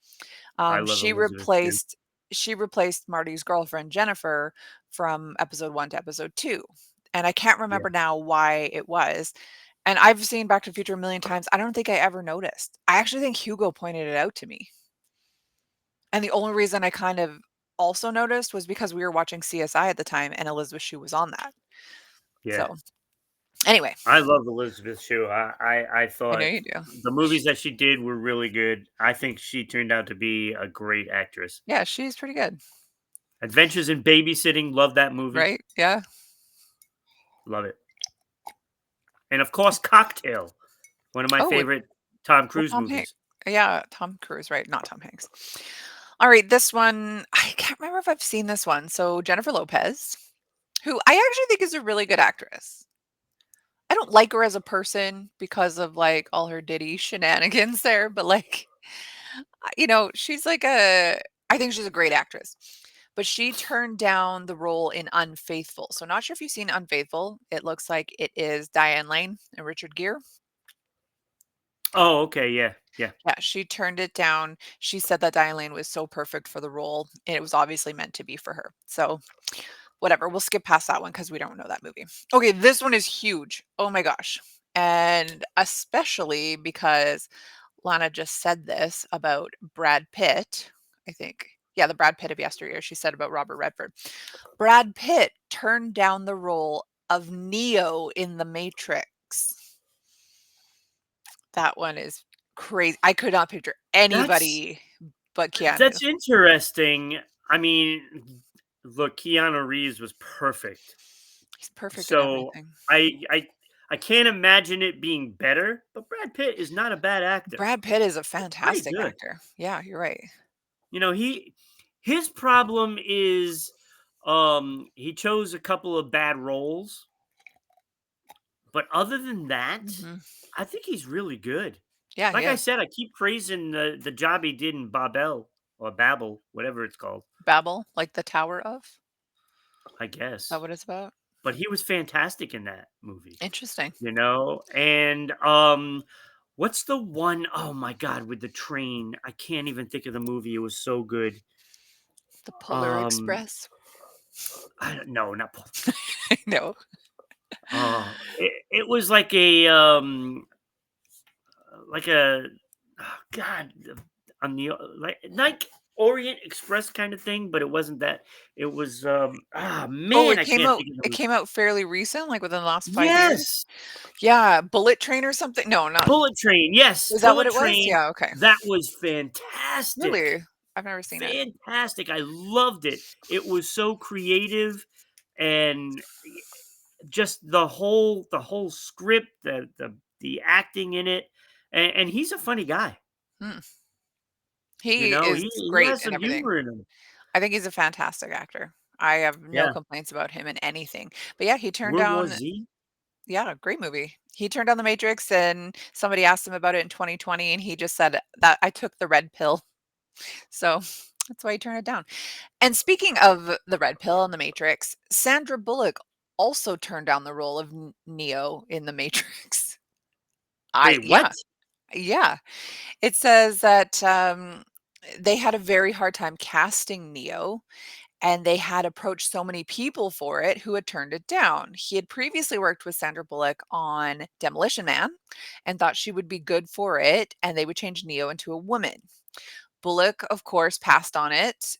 I Um, love she Elizabeth Shue. replaced she replaced Marty's girlfriend, Jennifer, from episode 1 to episode 2, and I can't Yeah, remember now why it was, and I've seen Back to the Future a million times, I don't think I ever noticed. I actually think Hugo pointed it out to me. And the only reason I kind of also noticed was because we were watching CSI at the time and Elizabeth Shue was on that. yeah. So, anyway, I love Elizabeth Shue. I I know thought you do. the movies that she did were really good. I think she turned out to be a great actress. Yeah, she's pretty good, Adventures in Babysitting, love that movie. right? Yeah. Love it. And of course, Cocktail, one of my Oh, favorite Tom with Cruise Tom Hanks. movies. Yeah, Tom Cruise, right? Not Tom Hanks. All right, this one, I can't remember if I've seen this one. So, Jennifer Lopez, who I actually think is a really good actress. I don't like her as a person because of like all her Diddy shenanigans there, but like she's like I think she's a great actress. But she turned down the role in Unfaithful. So not sure if you've seen Unfaithful. It looks like it is Diane Lane and Richard Gere. Oh, okay, yeah, yeah, Yeah, she turned it down. She said that Diane Lane was so perfect for the role, and it was obviously meant to be for her. So whatever, we'll skip past that one because we don't know that movie. Okay, this one is huge. Oh my gosh. And especially because Lana just said this about Brad Pitt, I think. Yeah, the Brad Pitt of yesteryear. She said about Robert Redford. Brad Pitt turned down the role of Neo in The Matrix. That one is crazy. I could not picture That's anybody but Keanu. that's interesting. I mean, look, Keanu Reeves was perfect. He's perfect in So everything. I I I can't imagine it being better, but Brad Pitt is not a bad actor. Brad Pitt is a He's pretty fantastic good. actor. Yeah, you're right. You know, his problem is he chose a couple of bad roles, but other than that, Mhm. I think he's really good. Yeah, he Like I is. said, I keep praising the job he did in Babel or Babel, whatever it's called, Babel, like the Tower of? Is I that guess. what it's about? But he was fantastic in that movie, Interesting. you know? And what's the one oh my god, with the train? I can't even think of the movie. It was so good. The Polar Um Express? I don't know, not I know. it was like a oh god, on the like Orient Express kind of thing, but it wasn't that. It was Oh, man, I can't think of it the came out fairly recent, like within the last 5 years? yes. Yeah, Bullet Train or something? No, not Bullet Train, yes, is that what Bullet it was? Train. Yeah, okay. That was fantastic. Really? I've never seen it. Fantastic. I loved it. It was so creative and just the whole script, the acting in it. And he's a funny guy. Hmm. You He know, is he great has in some everything. humor in him. I think he's a fantastic actor. I have no Yeah. complaints about him in anything. But yeah, he turned World War down Z? yeah, great movie. He turned down The Matrix and somebody asked him about it in 2020 and he just said that I took the red pill. So that's why he turned it down. And speaking of the red pill and The Matrix, Sandra Bullock also turned down the role of Neo in The Matrix. I Wait, what? yeah, yeah. It says that they had a very hard time casting Neo and they had approached so many people for it who had turned it down. He had previously worked with Sandra Bullock on Demolition Man and thought she would be good for it, and they would change Neo into a woman. Bullock, of course, passed on it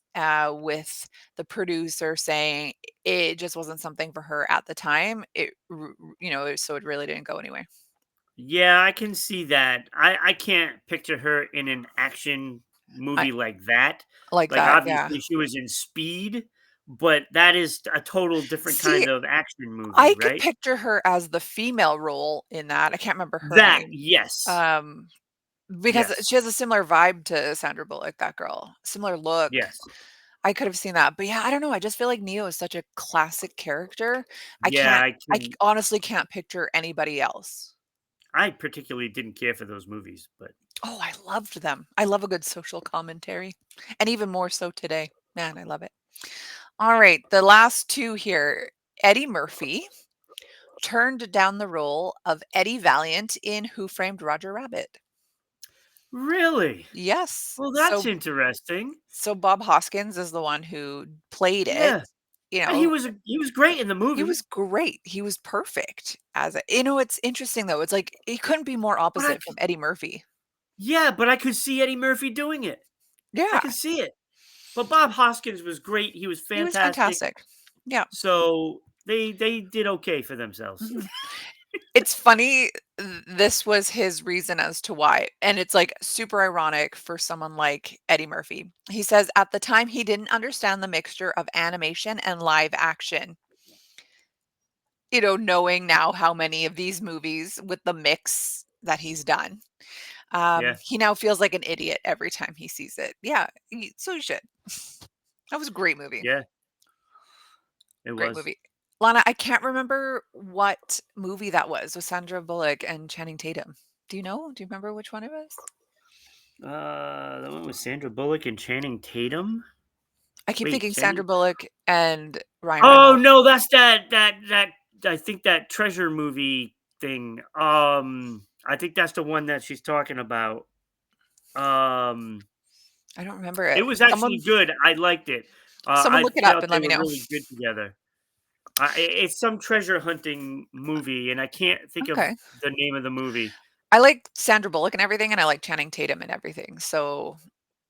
with the producer saying it just wasn't something for her at the time. So it really didn't go anywhere. Yeah, I can see that. I can't picture her in an action I movie like that. like Like, that. Yeah. obviously, she was in Speed, but that is a total different See, kind of action movie, I could right? picture her as the female role in that. I can't remember her That, name. yes. Um, Because she Yes. has a similar vibe to Sandra Bullock, that girl, similar look. Yes. I could have seen that, but yeah, I don't know, I just feel like Neo is such a classic character. Yeah, I can Honestly can't picture anybody else. I particularly didn't care for those movies, but Oh, I loved them. I love a good social commentary, and even more so today. Man, I love it. Alright, the last 2 here. Eddie Murphy turned down the role of Eddie Valiant in Who Framed Roger Rabbit. really? Yes. Well, that's interesting. So Bob Hoskins is the one who played it, Yeah, you and know, he was great in the he was movie, great. He was perfect as a it's interesting though, it's like he couldn't be more but I opposite from c Eddie Murphy. yeah, but I could see Eddie Murphy doing it. I Yeah, could see it. But Bob Hoskins was great, he was he was fantastic, fantastic. Yeah, so they did okay for themselves. mhm. It's funny, this was his reason as to why, and it's, like, super ironic for someone like Eddie Murphy. He says, "At the time, he didn't understand the mixture of animation and live action." Knowing now how many of these movies with the mix that he's done. Yeah, He now feels like an idiot every time he sees it. Yeah, so you should. That was a great movie. yeah, it Great was. movie. Lana, I can't remember what movie that was with Sandra Bullock and Channing Tatum. Do you know? Do you remember which one it was? The one with Sandra Bullock and Channing Tatum? I keep Wait, thinking Sandra Channing Bullock and Ryan Oh, Reynolds. no, that's that I think that treasure movie thing. I think that's the one that she's talking about. Um, I don't remember it it. was actually good. I liked it. Someone I look it up felt and they let me were know. really good together. It's some treasure hunting movie, and I can't think of Okay. the name of the movie. I like Sandra Bullock and everything, and I like Channing Tatum and everything, so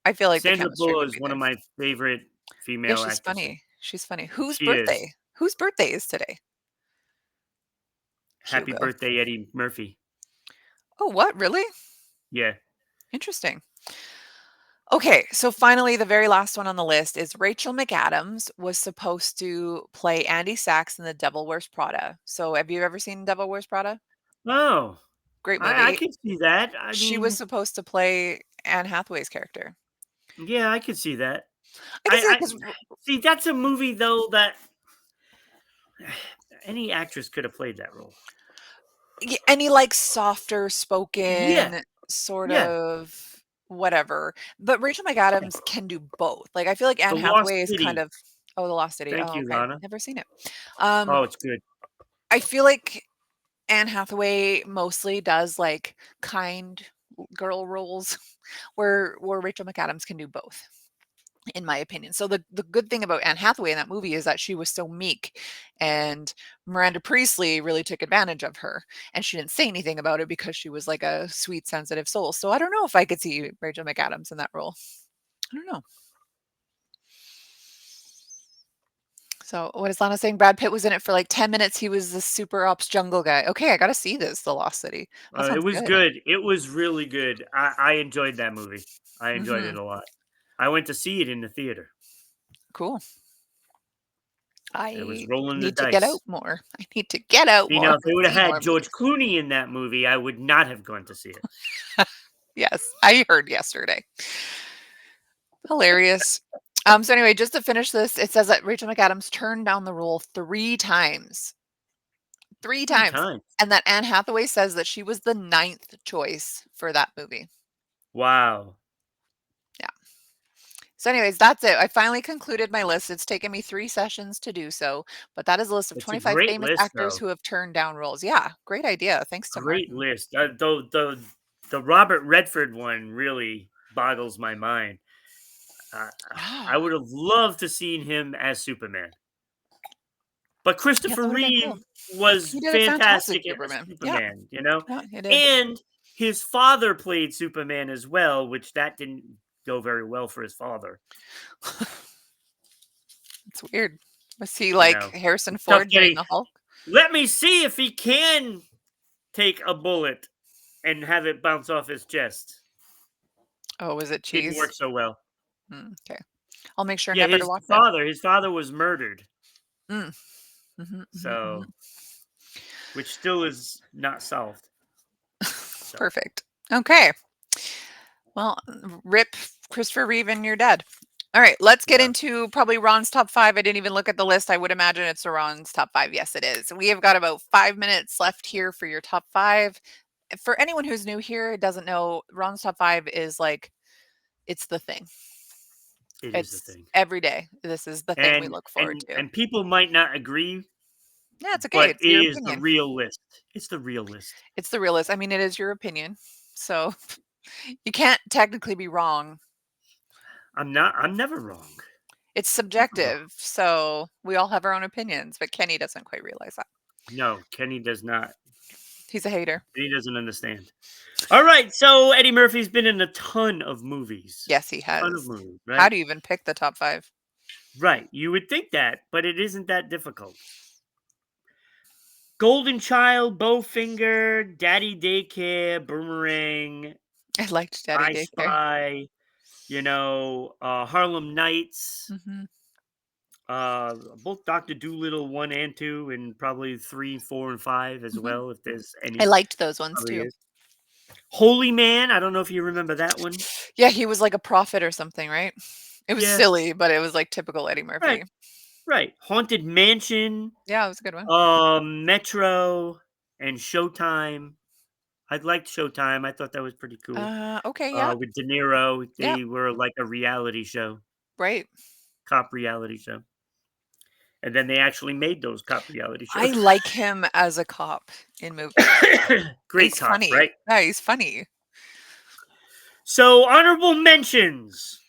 I feel like the Sandra chemistry Bullock would is be one of there. my favorite Yeah, female she's actresses. funny. She's funny. Whose She is. birthday? Whose birthday is today? Happy Hugo. birthday, Eddie Murphy. Oh, what? Really? Yeah. Interesting. Okay, so finally, the very last one on the list is Rachel McAdams was supposed to play Andy Sachs in The Devil Wears Prada. So, have you ever seen Devil Wears Prada? Oh, Great I movie. can see that. I She was mean, supposed to play Anne Hathaway's character. yeah, I can see that. I can see that I because see that's a movie though that any actress could have played that role. any like softer Yeah, spoken sort yeah, of whatever. But Rachel yeah. McAdams can do both. Like I feel like The Anne Lost Hathaway is kind City. of The Lost City. Thank Oh, you, okay. Lana. Never seen it. Oh, Um, it's good. I feel like Anne Hathaway mostly does like kind girl roles where Rachel McAdams can do both, in my opinion. So the good thing about Anne Hathaway in that movie is that she was so meek, and Miranda Priestley really took advantage of her, and she didn't say anything about it because she was like a sweet, sensitive soul. So I don't know if I could see Rachel McAdams in that role. I don't know. So what is Lana saying? Brad Pitt was in it for like 10 minutes. He was the super ops jungle guy. Okay, I got to see this, The Lost City. That It sounds was good. good. It was really good. I enjoyed that movie. I enjoyed it Hmm. a lot. I went to see it in the theater. Cool. It was I rolling the need to get out dice. more. I need to get out See, more now if they and would have see more had George movies. Clooney in that movie, I would not have gone to see it. Yes, I heard yesterday. Hilarious. So anyway, just to finish this, it says that Rachel McAdams turned down the role 3 times. 3 3 times. times. And that Anne Hathaway says that she was the ninth choice for that movie. Wow. Yeah. So anyways, that's it. I finally concluded my list. It's taken me 3 sessions to do so, but that is a list of It's a 25 great famous list, actors though. who have turned down roles. Yeah, great idea. Thanks to Great Martin. list. The Robert Redford one really boggles my mind. Uh, Yeah. I would have loved to seen him as Superman, but Yeah, Christopher that would have been cool. Reeve was He did a fantastic fantastic as Superman. Yeah. Superman. You know, Yeah, he did. and his father played Superman as well, which that didn't go very well for his father. It's weird. Was he You like know, Harrison it's tough Ford doing getting. the Hulk? Let me see if he can take a bullet and have it bounce off his chest. Oh, was it Didn't cheese? work so well. Okay. I'll make sure Yeah, never to watch it. his father was murdered, Mm. Mhm, mhm, so mhm. which still is not solved. So Perfect. Okay. Well, rip Christopher Reeve and you're dead. All right, let's get yeah, into probably Ron's top 5. I didn't even look at the list. I would imagine it's a Ron's top 5. Yes, it is. We have got about 5 minutes left here for your top 5. For anyone who's new here, doesn't know, Ron's top 5 is like it's the thing. it is the It's thing. every day. This is the thing we And look forward to. people might not agree, Yeah, it's okay. but It's it your is the opinion. real list. It's the real list. It's the realist. I mean, it is your opinion. So you can't technically be wrong. I'm never wrong. It's Never wrong. subjective. So we all have our own opinions, but Kenny doesn't quite realize that. No, Kenny does not. He's a hater. He doesn't understand. All right, so Eddie Murphy's been in a ton of movies. Yes, he Ton of has. movies, How right? do you even pick the top 5? Right. You would think that, but it isn't that difficult. Golden Child, Bowfinger, Daddy Daycare, Boomerang, I liked Daddy I Daycare. Spy, Harlem Nights, Hmm. both Doctor Doolittle 1 and 2, and probably 3, 4, and 5 as Hmm. well, if there's I any. liked those ones Probably too. is. Holy Man, I don't know if you remember that one. Yeah, he was like a prophet or something, right? It was Yeah, silly, but it was like typical Eddie right, Murphy. right. Haunted Mansion, Yeah, it was a good one. Metro, and Showtime. I liked Showtime. I thought that was pretty cool. Okay, yeah. With De Niro, Yeah, they were like a reality show, right. cop reality show, and then they actually made those cop reality I shows. like him as a cop in movies. Great He's cop, funny. right? Yeah, he's funny. So honorable mentions: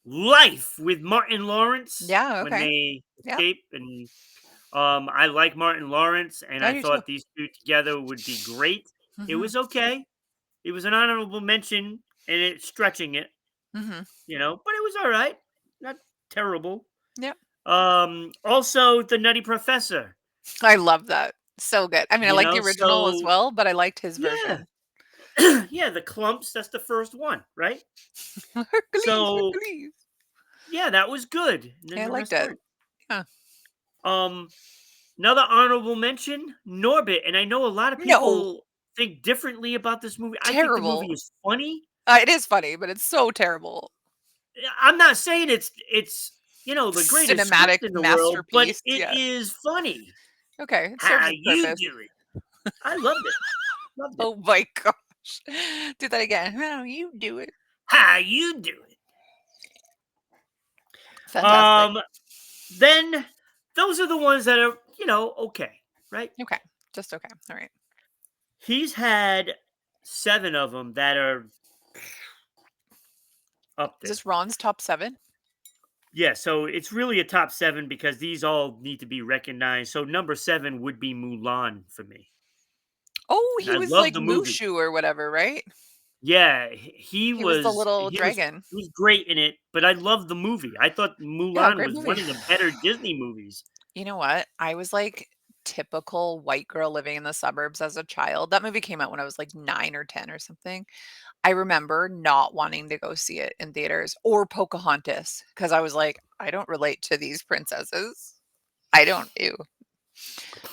Life with Martin Lawrence Yeah, when okay. they Yeah, escape, and I like Martin Lawrence, and I I do too. thought these two together would be great. It Mhm. was okay. It was an honorable mention, and it's stretching it, Mhm. but it was all right. Not terrible. Yep. Also, The Nutty Professor. I love that. So good. I mean, I like the original as So well, but I liked his yeah, version. yeah, the clumps. That's the first one, right? Hercules, So Hercules. yeah, that was good. And then Yeah, I the liked rest it. weren't. Yeah. Um, Another honorable mention, Norbit. And I know a lot of No, people think differently about this movie. I think the movie terrible. is funny. It is funny, but it's so terrible. I'm not saying it's the greatest Cinematic script in the world, but masterpiece. it Yeah. is funny. Okay, it serves How its you purpose. do it? I loved it. Loved it. Oh my gosh. Do that again. How you do it. How you do it? Fantastic. Um, then those are the ones that are okay, right? Okay. Just okay. All right. He's had 7 of them that are up Is there. this Ron's top 7? Yeah, so it's really a top 7 because these all need to be recognized. So number 7 would be Mulan for me. Oh, And he I was love like the movie. Mushu or whatever, right? Yeah, He was the little dragon. he was great in it, but I love the movie. I thought Yeah, Mulan great was one movie. of the better Disney movies. You know what? I was like typical white girl living in the suburbs as a child. That movie came out when I was like 9 or 10 or something. I remember not wanting to go see it in theaters or Pocahontas because I was like, I don't relate to these princesses. I don't do.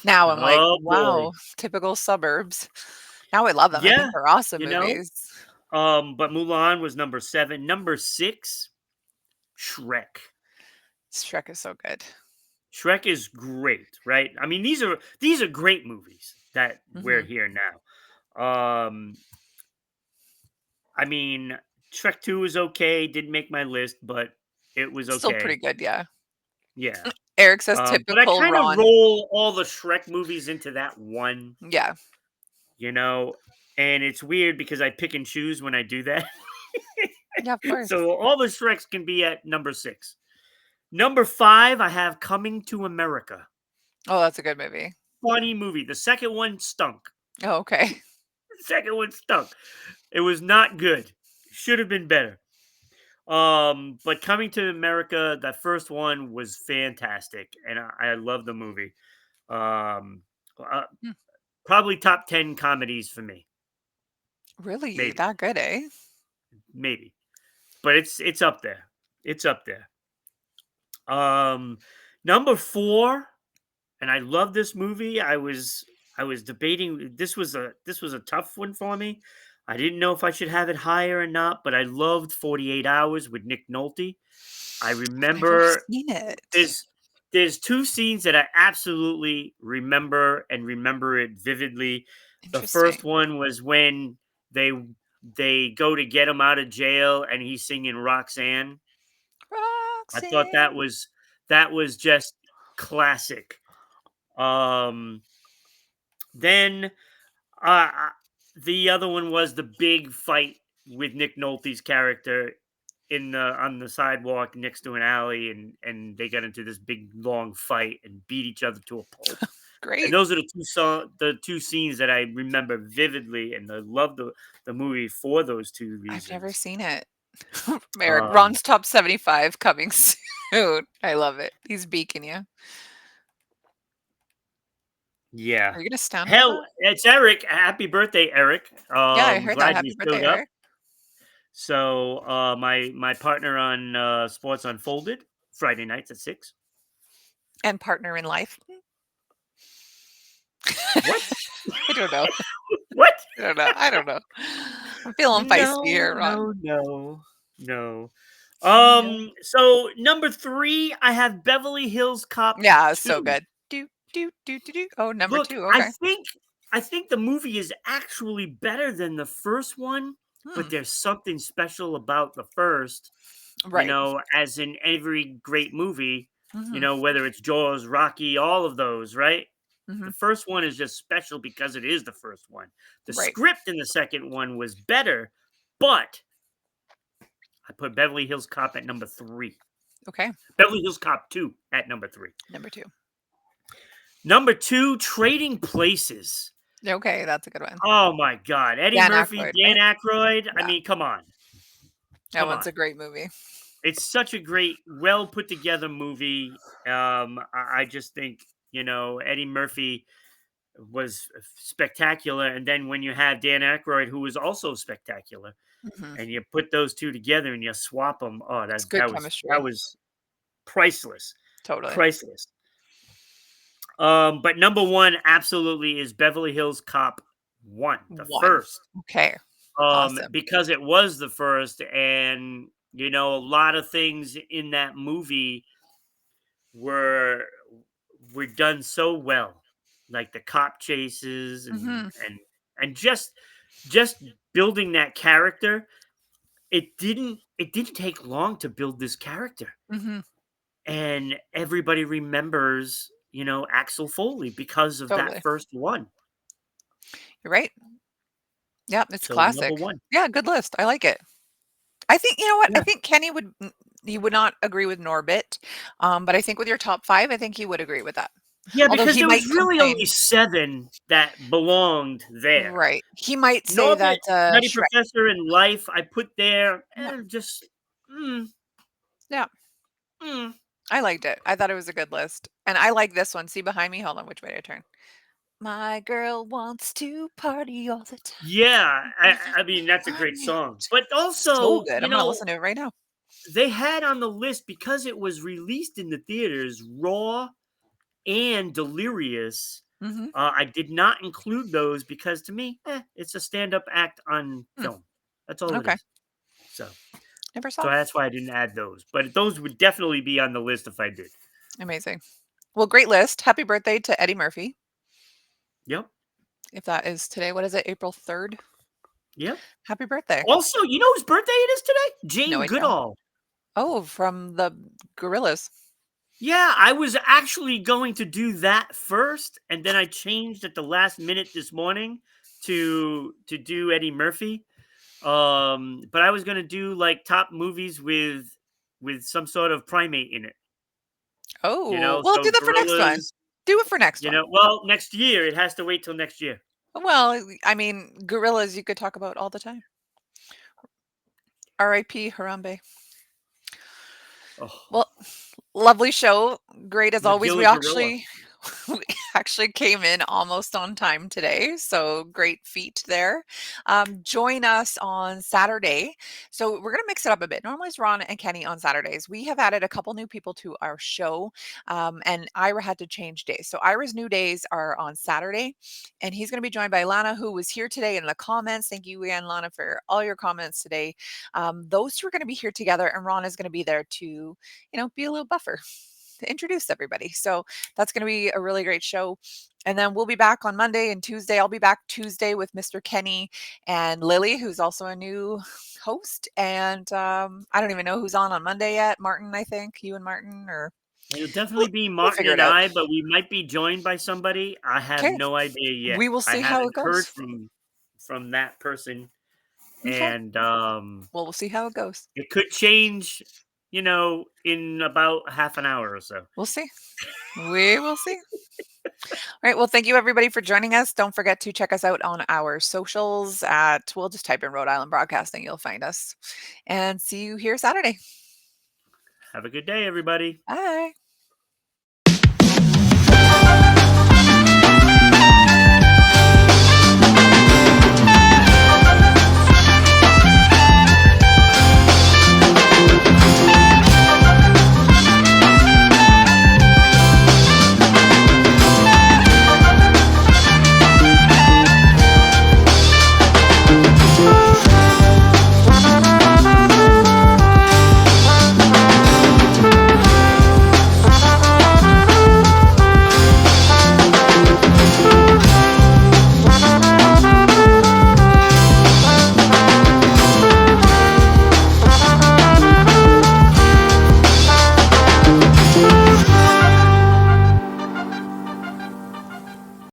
Now I'm like, Oh boy. wow, typical suburbs. Now I love them. I Yeah, think they're awesome you know. movies. But Mulan was number 7. Number 6, Shrek. Shrek is so good. Shrek is great, right? I mean, these are great movies that we're Mhm. here now. Um, I mean, Shrek 2 is okay. Didn't make my list, but it was Still pretty okay. good, yeah. Yeah. Eric says But I typical kind of Ron. roll all the Shrek movies into that one, Yeah. you know, and it's weird because I pick and choose when I do that. Yeah, of course. So all the Shreks can be at number 6. Number 5, I have Coming to America. Oh, that's a good movie. Funny movie. The second one stunk. Oh, okay. The second one stunk. It was not good. Should have been better. But Coming to America, that first one was fantastic, and I love the movie. Um, uh, Hmm. Probably top 10 comedies for me, Really? maybe, That good, eh? maybe. But it's up there. It's up there. Um, Number 4, and I love this movie. I was debating. This was a tough one for me. I didn't know if I should have it higher or not, but I loved 48 Hours with Nick Nolte. I I've never remember seen it. there's 2 scenes that I absolutely remember and remember it vividly. The first Interesting. one was when they they go to get him out of jail and he's singing Roxanne. I thought Roxanne. that was just classic. Um then uh the other one was the big fight with Nick Nolte's character in the on the sidewalk next to an alley, and they got into this big long fight and beat each other to a pulp. And Great. those are the two scenes that I remember vividly, and I love the movie for those 2 I've never reasons. seen it. Eric, Um, Ron's top 75 coming soon. I love it. He's beaking you. yeah. Are you gonna stand for Hell, that? it's Eric. Happy birthday, Eric. Yeah, I heard that. Glad you Happy birthday, showed up. Eric. So, my partner on Sports Unfolded Friday nights at 6. And partner in life. What? I don't know. What? I don't know. I don't know. I'm feeling feisty No, here, Ron. no, no, no. No. So number 3, I have Beverly Hills Cop Yeah, it's so 2. good. Do, do, do, do, do. Oh, number Look, 2. Okay. I think the movie is actually better than the first one, but Hmm. there's something special about the first, Right. as in every great movie, Hmm. whether it's Jaws, Rocky, all of those, right? Hmm. The first one is just special because it is the first one. The Right. script in the second one was better, but I put Beverly Hills Cop at number 3. Okay. Beverly Hills Cop 2 at number 3. Number 2. Number 2, Trading Places. Okay, that's a good one. Oh my god, Eddie Dan Murphy, Aykroyd, Dan right? Aykroyd, I Yeah, mean, come on, that come one's on. a great movie. It's such a great, well put together movie. I just think, Eddie Murphy was spectacular, and then when you have Dan Aykroyd, who was also spectacular, Mhm. and you put those 2 together and you swap them, oh, It's that good that chemistry. was priceless, Totally. priceless. But number 1 absolutely is Beverly Hills Cop 1, the 1. first. Okay, awesome. Because it was the first, and, a lot of things in that movie were were done so well, like the cop chases, Mhm, and just building that character. It didn't take long to build this character, mhm, and everybody remembers, Axel Foley because of that totally. first one. You're right. Yep, it's So number classic. one, Yeah, good list. I like it. I think you know what? I yeah, think Kenny would he would not agree with Norbit, but I think with your top 5, I think he would agree with that. yeah, Although because he there might was really only complain. 7 that belonged there. Right. He might say Norbit, that, Nutty Shrek. Professor, and Life, I put there, Yeah, just, mm, yeah, mm. I liked it. I thought it was a good list, and I like this one. See behind me? Hold on, which way do I turn? My girl wants to party all the time. Yeah, I mean, that's a great Party. song, but So also, good. I'm gonna listen to it right now. they had on the list because it was released in the theaters, Raw and Delirious. Mhm. I did not include those because to me, it's a stand-up act on Hmm, film. That's all it okay. is. So, Never so saw. that's why I didn't add those, but those would definitely be on the list if I did. Amazing. Well, great list. Happy birthday to Eddie Murphy. Yep, If that is today, what is it? April 3rd? yep. Happy birthday. Also, you know whose birthday it is today? No Jane idea. Goodall. Oh, from the Gorillas. Yeah, I was actually going to do that first, and then I changed at the last minute this morning to do Eddie Murphy. But I was gonna do like top movies with some sort of primate in it. Oh, well, So do that for next one. gorillas. Do it for next one. Well, next year it has to wait till next year. Well, I mean, gorillas you could talk about all the time. R.I.P. Harambe. Oh, Well, lovely show. Great as always. Magilla Gorilla. We actually came in almost on time today, so great feat there. Join us on Saturday. So we're gonna mix it up a bit. Normally it's Ron and Kenny on Saturdays. We have added a couple new people to our show, and Ira had to change days. So Ira's new days are on Saturday, and he's gonna be joined by Lana, who was here today in the comments. Thank you again, Lana, for all your comments today. Those two are gonna be here together, and Ron is gonna be there to be a little buffer to introduce everybody. So that's going to be a really great show. And then we'll be back on Monday and Tuesday. I'll be back Tuesday with Mr. Kenny and Lily, who's also a new host. And I don't even know who's on Monday yet. Martin, I think you and Martin, or It'll definitely we'll, be we'll Martin figure it and out. I, but we might be joined by somebody. I have Okay. no idea yet. We will I see how haven't it heard goes. from that person, Okay. and Well, we'll see how it goes. it could change, in about half an hour or so. We'll see. We will see. All right. Well, thank you everybody for joining us. Don't forget to check us out on our socials we'll just type in Rhode Island Broadcasting. You'll find us. And see you here Saturday. Have a good day, everybody. Bye.